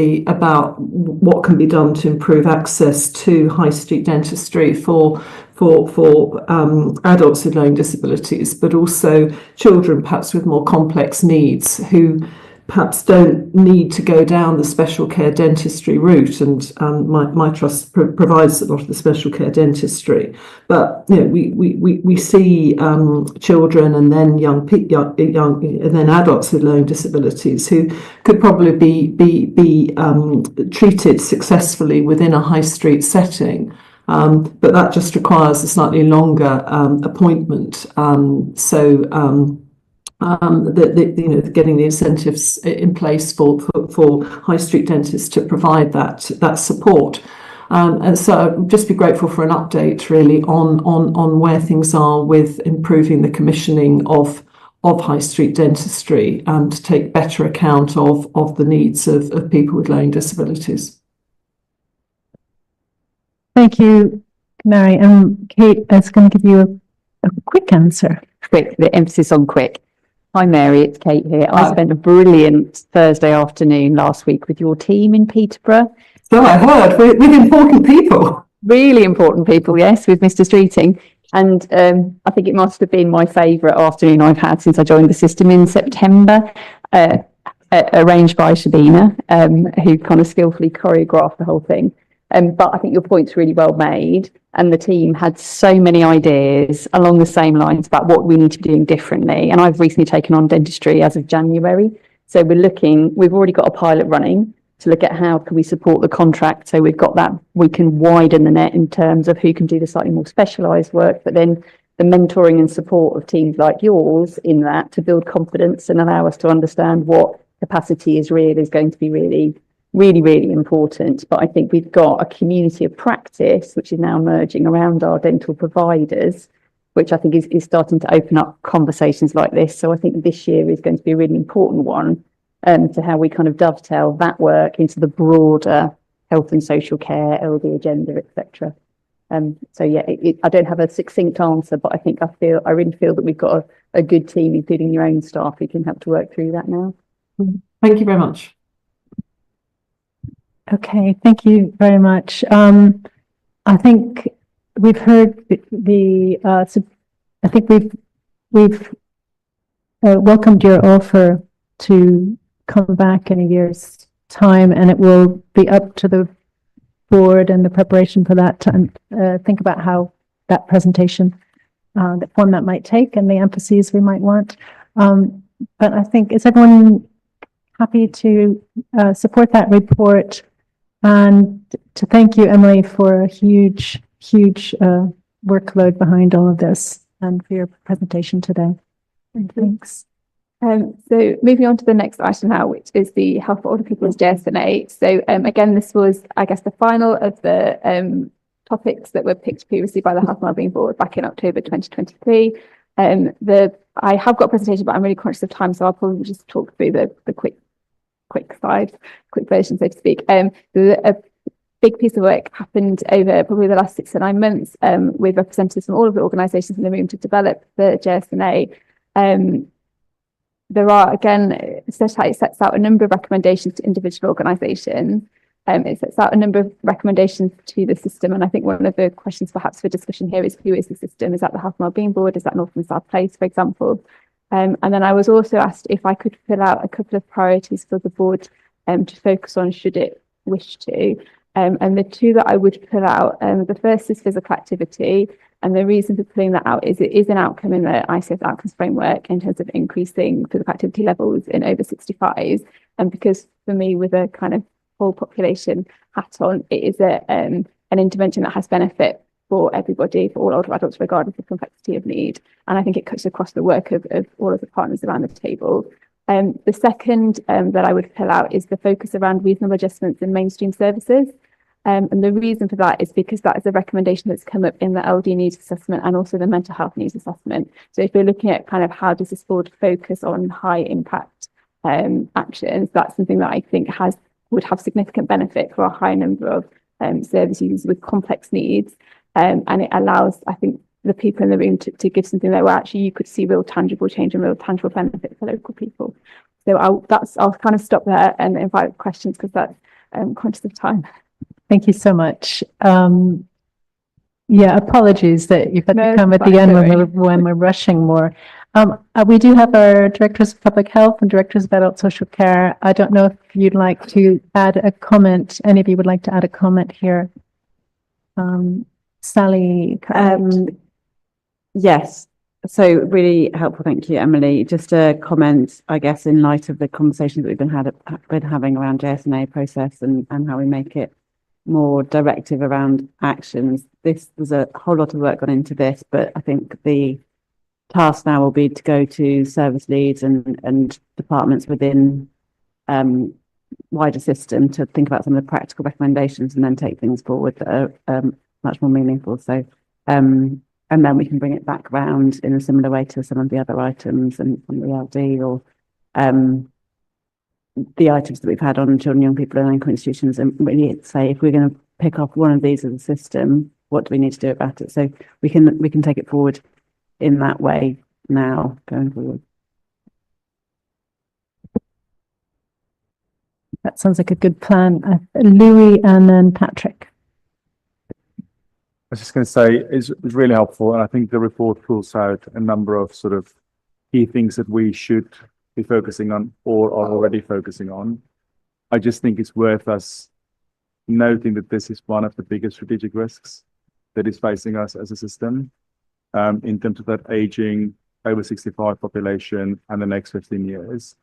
what can be done to improve access to high street dentistry for adults with learning disabilities, but also children perhaps with more complex needs who perhaps don't need to go down the special care dentistry route, and my trust provides a lot of the special care dentistry. But we see children and then young and then adults with learning disabilities who could probably be treated successfully within a high street setting. But that just requires a slightly longer appointment. Getting the incentives in place for high street dentists to provide that support. And so just be grateful for an update really on where things are with improving the commissioning of high street dentistry and to take better account of the needs of people with learning disabilities. Thank you, Mary. Kate is going to give you a quick answer. Quick, the emphasis on quick. Hi Mary, it's Kate here. I spent a brilliant Thursday afternoon last week with your team in Peterborough. So I heard, with important people. Really important people, yes, with Mr. Streeting. And I think it must have been my favourite afternoon I've had since I joined the system in September, arranged by Shabina, who kind of skillfully choreographed the whole thing. But I think your point's really well made, and the team had so many ideas along the same lines about what we need to be doing differently. And I've recently taken on dentistry as of January. So we've already got a pilot running to look at how can we support the contract. So we've got that, we can widen the net in terms of who can do the slightly more specialised work, but then the mentoring and support of teams like yours in that to build confidence and allow us to understand what capacity is going to be really important. But I think we've got a community of practice which is now emerging around our dental providers, which I think is starting to open up conversations like this. So I think this year is going to be a really important one to how we kind of dovetail that work into the broader health and social care, LD agenda, etc. So yeah, I don't have a succinct answer, but I really feel that we've got a good team, including your own staff, who can help to work through that now. Thank you very much. Okay, thank you very much. I think we've heard I think we've welcomed your offer to come back in a year's time, and it will be up to the board and the preparation for that to think about how that presentation, the form that might take and the emphases we might want. But I think, is everyone happy to support that report? And to thank you, Emily, for a huge workload behind all of this and for your presentation today. Thanks. So moving on to the next item now, which is the Health for Older People's JSNA. So again, this was, I guess, the final of the topics that were picked previously by the Health and Wellbeing Board back in October 2023. I have got a presentation, but I'm really conscious of time, so I'll probably just talk through the quick version, so to speak. A big piece of work happened over probably the last 6 to 9 months with representatives from all of the organisations in the room to develop the JSNA. There are, again, it sets out a number of recommendations to individual organisations. It sets out a number of recommendations to the system, and I think one of the questions perhaps for discussion here is, who is the system? Is that the Health and Wellbeing Board? Is that North and South Place, for example? And then I was also asked if I could fill out a couple of priorities for the board to focus on should it wish to. And the two that I would pull out, the first is physical activity. And the reason for pulling that out is it is an outcome in the ICF outcomes framework in terms of increasing physical activity levels in over 65s. And because for me, with a kind of whole population hat on, it is an intervention that has benefit for everybody, for all older adults, regardless of complexity of need. And I think it cuts across the work of all of the partners around the table. The second that I would pull out is the focus around reasonable adjustments in mainstream services. And the reason for that is because that is a recommendation that's come up in the LD needs assessment and also the mental health needs assessment. So if we're looking at kind of how does this board focus on high impact actions, that's something that I think would have significant benefit for a high number of service users with complex needs. And it allows, I think, the people in the room to give something that where actually you could see real tangible change and real tangible benefit for local people. So I'll kind of stop there and invite questions because that's conscious of time. Thank you so much. Yeah, apologies that you've had to come at the fine, end when we're rushing more. We do have our directors of public health and directors of adult social care. I don't know if you'd like to add a comment. Any of you would like to add a comment here? Sally? Yes. So really helpful. Thank you, Emily. Just a comment, I guess, in light of the conversations that we've been having around JSNA process and how we make it more directive around actions. There's a whole lot of work gone into this, but I think the task now will be to go to service leads and departments within wider system to think about some of the practical recommendations and then take things forward that are much more meaningful. So and then we can bring it back around in a similar way to some of the other items and on the LD or the items that we've had on children, young people and anchor institutions, and really say, if we're going to pick up one of these as a system, what do we need to do about it? So we can take it forward in that way now going forward. That sounds like a good plan. Louis and then Patrick. I was just going to say it's really helpful, and I think the report pulls out a number of sort of key things that we should be focusing on or are already focusing on. I just think it's worth us noting that this is one of the biggest strategic risks that is facing us as a system in terms of that aging over 65 population and the next 15 years.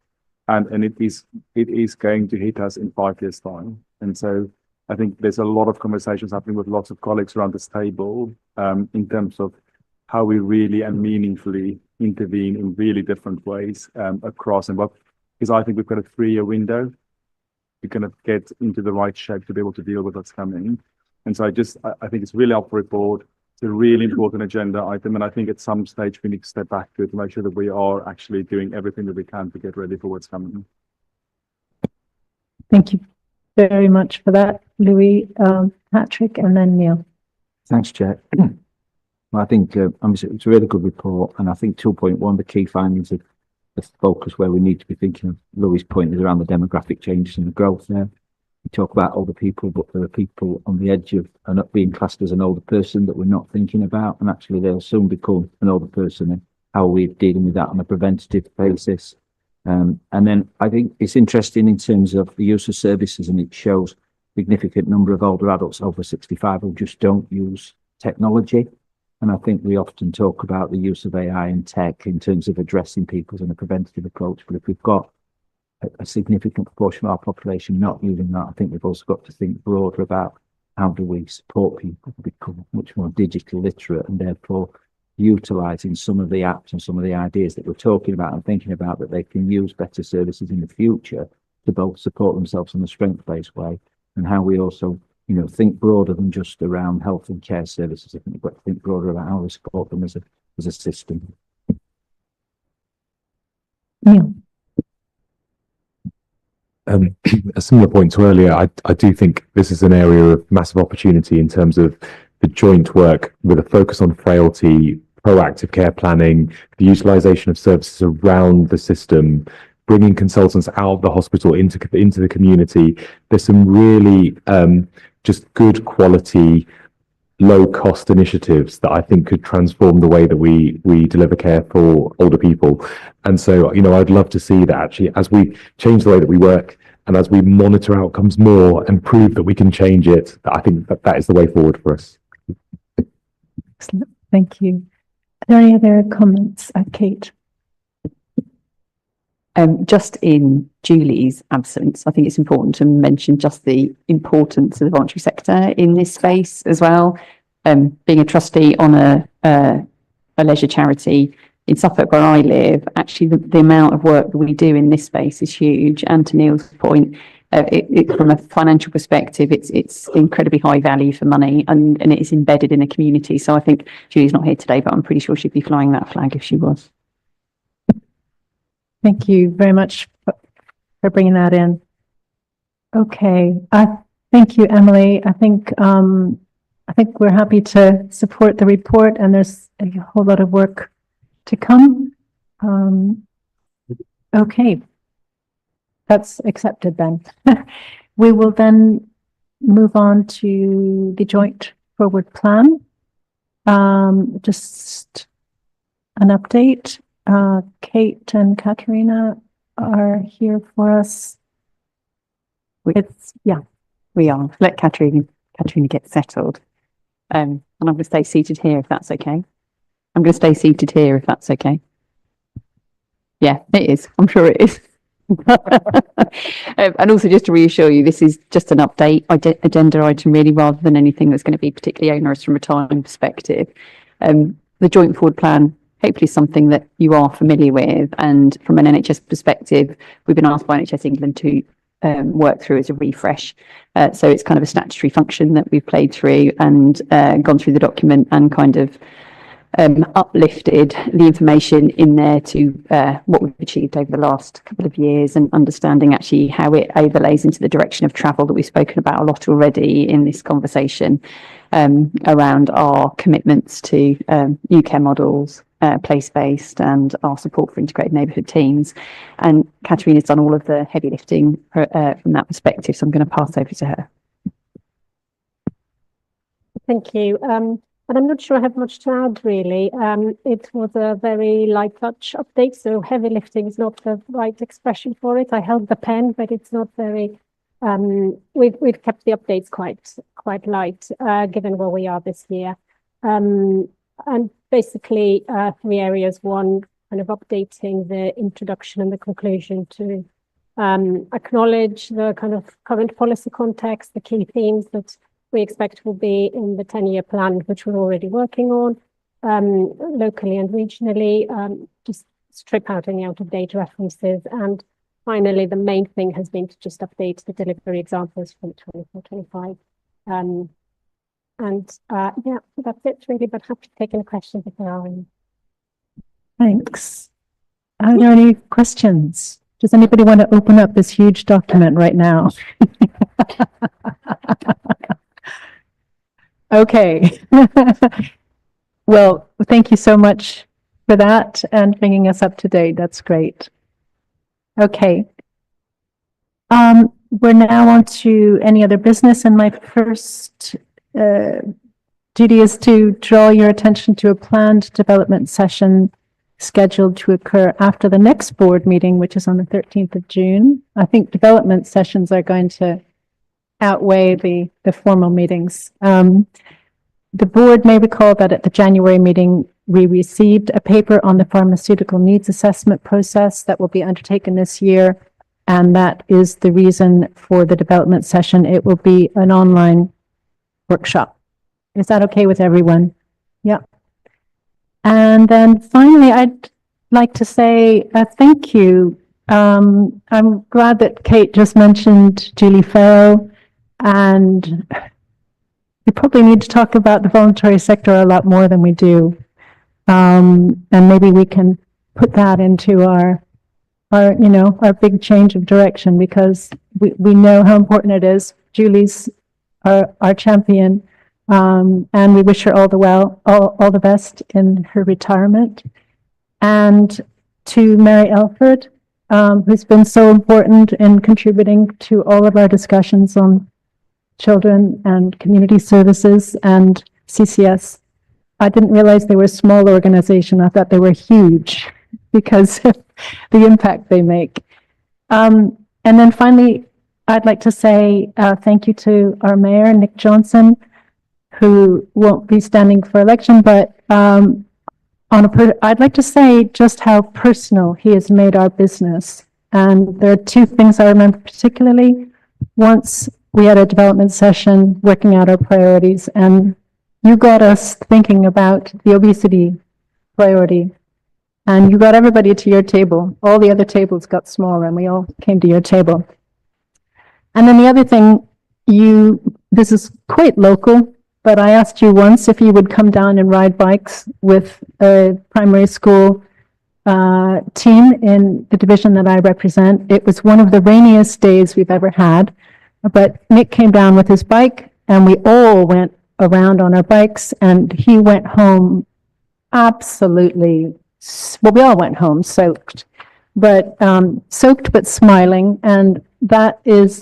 And it is going to hit us in 5 years' time. And so I think there's a lot of conversations happening with lots of colleagues around this table in terms of how we really and meaningfully intervene in really different ways across and because I think we've got a 3-year window to kind of get into the right shape to be able to deal with what's coming. And so I think it's really helpful report. It's a really important agenda item, and I think at some stage we need to step back to it to make sure that we are actually doing everything that we can to get ready for what's coming. Thank you very much for that, Louis, Patrick, and then Neil. Thanks, Chair. Well, I think it's a really good report, and I think 2.1, the key findings of the focus where we need to be thinking of Louis' point is around the demographic changes and the growth there. We talk about older people, but there are people on the edge of not being classed as an older person that we're not thinking about, and actually they'll soon become an older person, and how we're dealing with that on a preventative basis. And then I think it's interesting in terms of the use of services, and it shows significant number of older adults over 65 who just don't use technology. And I think we often talk about the use of AI and tech in terms of addressing people in a preventative approach. But if we've got a significant proportion of our population not using that, I think we've also got to think broader about how do we support people to become much more digital literate, and therefore utilising some of the apps and some of the ideas that we're talking about and thinking about, that they can use better services in the future to both support themselves in a strength-based way, and how we also think broader than just around health and care services. I think we've got to think broader about how we support them as a system. Yeah. A similar point to earlier, I do think this is an area of massive opportunity in terms of the joint work with a focus on frailty, proactive care planning, the utilisation of services around the system, bringing consultants out of the hospital into the community. There's some really just good quality, low cost initiatives that I think could transform the way that we deliver care for older people. And so, I'd love to see that actually, as we change the way that we work and as we monitor outcomes more and prove that we can change it, I think that is the way forward for us. Excellent. Thank you. Are there any other comments? Kate? Just in Julie's absence, I think it's important to mention just the importance of the voluntary sector in this space as well. Being a trustee on a leisure charity in Suffolk where I live, actually the amount of work that we do in this space is huge. And to Neil's point, from a financial perspective, it's incredibly high value for money, and it is embedded in a community. So I think Julie's not here today, but I'm pretty sure she'd be flying that flag if she was. Thank you very much for bringing that in. Okay, thank you, Emily. I think we're happy to support the report, and there's a whole lot of work to come. Okay, that's accepted then. We will then move on to the joint forward plan. Just an update. Kate and Katerina are here for us. We are. Let Katerina get settled. And I'm going to stay seated here if that's okay. I'm going to stay seated here if that's okay. Yeah, it is. I'm sure it is. And also just to reassure you, this is just an update agenda item really, rather than anything that's going to be particularly onerous from a time perspective. The joint forward plan, hopefully something that you are familiar with, and from an NHS perspective, we've been asked by NHS England to work through as a refresh. So it's kind of a statutory function that we've played through and gone through the document and kind of uplifted the information in there to what we've achieved over the last couple of years, and understanding actually how it overlays into the direction of travel that we've spoken about a lot already in this conversation, around our commitments to new care models, place-based, and our support for integrated neighbourhood teams. And Katerina's done all of the heavy lifting from that perspective, so I'm going to pass over to her. Thank you. And I'm not sure I have much to add, really. It was a very light touch update, so heavy lifting is not the right expression for it. I held the pen, but it's not very. We've kept the updates quite light, given where we are this year. And basically, 3 areas. One, kind of updating the introduction and the conclusion to acknowledge the kind of current policy context, the key themes that we expect will be in the 10-year plan, which we're already working on, locally and regionally, just strip out any out-of-date references. And finally, the main thing has been to just update the delivery examples from 24-25. Yeah, that's it really, but happy to take any questions if there are any. Thanks. Are there any questions? Does anybody want to open up this huge document right now? Okay. Well, thank you so much for that and bringing us up to date. That's great. Okay. We're now on to any other business, and my first duty is to draw your attention to a planned development session scheduled to occur after the next board meeting, which is on the 13th of June. I think development sessions are going to outweigh the formal meetings. The board may recall that at the January meeting, we received a paper on the pharmaceutical needs assessment process that will be undertaken this year. And that is the reason for the development session. It will be an online workshop. Is that okay with everyone? Yeah. And then finally, I'd like to say thank you. I'm glad that Kate just mentioned Julie Farrow, and we probably need to talk about the voluntary sector a lot more than we do. And maybe we can put that into our big change of direction, because we know how important it is. Julie's our champion, and we wish her all the best in her retirement. And to Mary Elford, who's been so important in contributing to all of our discussions on children and community services and CCS. I didn't realize they were a small organization. I thought they were huge because of the impact they make. And then finally, I'd like to say thank you to our mayor, Nick Johnson, who won't be standing for election, but I'd like to say just how personal he has made our business. And there are two things I remember particularly. Once we had a development session working out our priorities, and you got us thinking about the obesity priority, and you got everybody to your table. All the other tables got smaller, and we all came to your table. And then the other thing, this is quite local, but I asked you once if you would come down and ride bikes with a primary school team in the division that I represent. It was one of the rainiest days we've ever had, but Nick came down with his bike, and we all went around on our bikes, and he went home absolutely, well, we all went home soaked, but smiling. And that is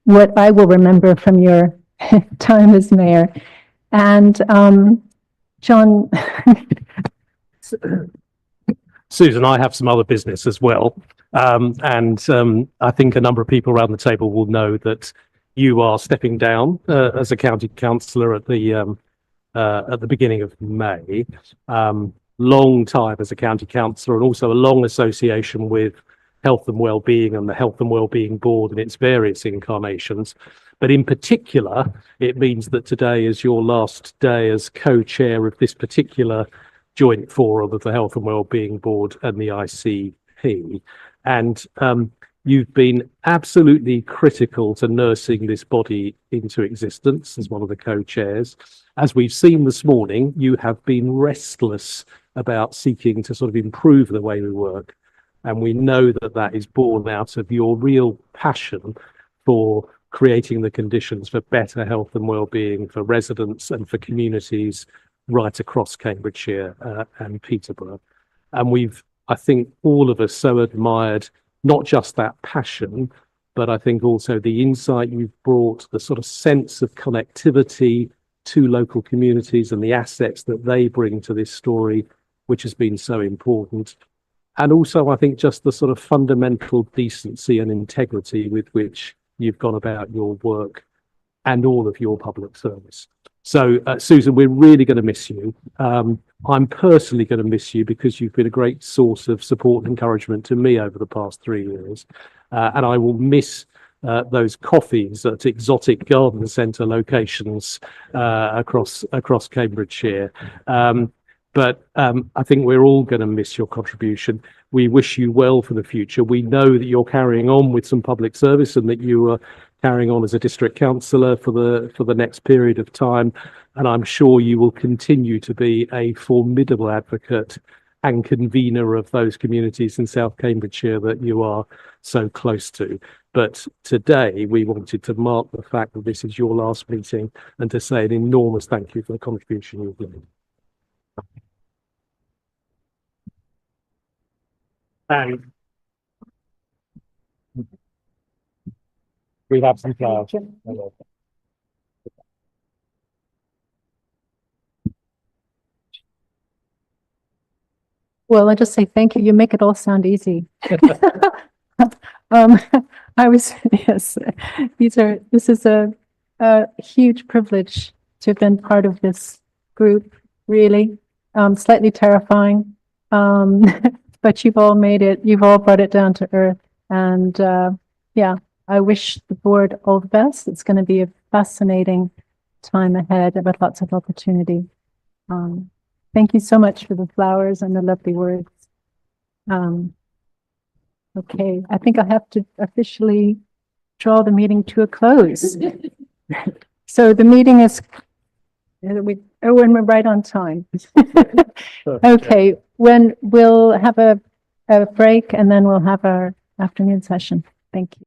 what I will remember from your time as mayor. And John. Susan, I have some other business as well. And I think a number of people around the table will know that you are stepping down as a county councillor at the beginning of May. Long time as a county councillor, and also a long association with health and wellbeing and the Health and Wellbeing Board in its various incarnations. But in particular, it means that today is your last day as co-chair of this particular joint forum of the Health and Wellbeing Board and the ICP. And you've been absolutely critical to nursing this body into existence as one of the co-chairs. As we've seen this morning, you have been restless about seeking to sort of improve the way we work. And we know that that is born out of your real passion for creating the conditions for better health and well-being for residents and for communities right across Cambridgeshire and Peterborough. And we've, I think, all of us so admired not just that passion, but I think also the insight you've brought, the sort of sense of connectivity to local communities and the assets that they bring to this story, which has been so important. And also, I think, just the sort of fundamental decency and integrity with which you've gone about your work and all of your public service. So, Susan, we're really going to miss you. I'm personally going to miss you because you've been a great source of support and encouragement to me over the past 3 years. And I will miss those coffees at exotic garden centre locations across Cambridgeshire. But I think we're all going to miss your contribution. We wish you well for the future. We know that you're carrying on with some public service and that you are carrying on as a district councillor for the next period of time. And I'm sure you will continue to be a formidable advocate and convener of those communities in South Cambridgeshire that you are so close to. But today we wanted to mark the fact that this is your last meeting and to say an enormous thank you for the contribution you've made. We have some flowers. Well, I just say thank you. You make it all sound easy. Yes, this is a huge privilege to have been part of this group, really. Slightly terrifying. But you've all made it, you've all brought it down to earth. And yeah, I wish the board all the best. It's going to be a fascinating time ahead with lots of opportunity. Thank you so much for the flowers and the lovely words. Okay, I think I have to officially draw the meeting to a close. So the meeting is, and we're right on time. Okay, when we'll have a break and then we'll have our afternoon session. Thank you.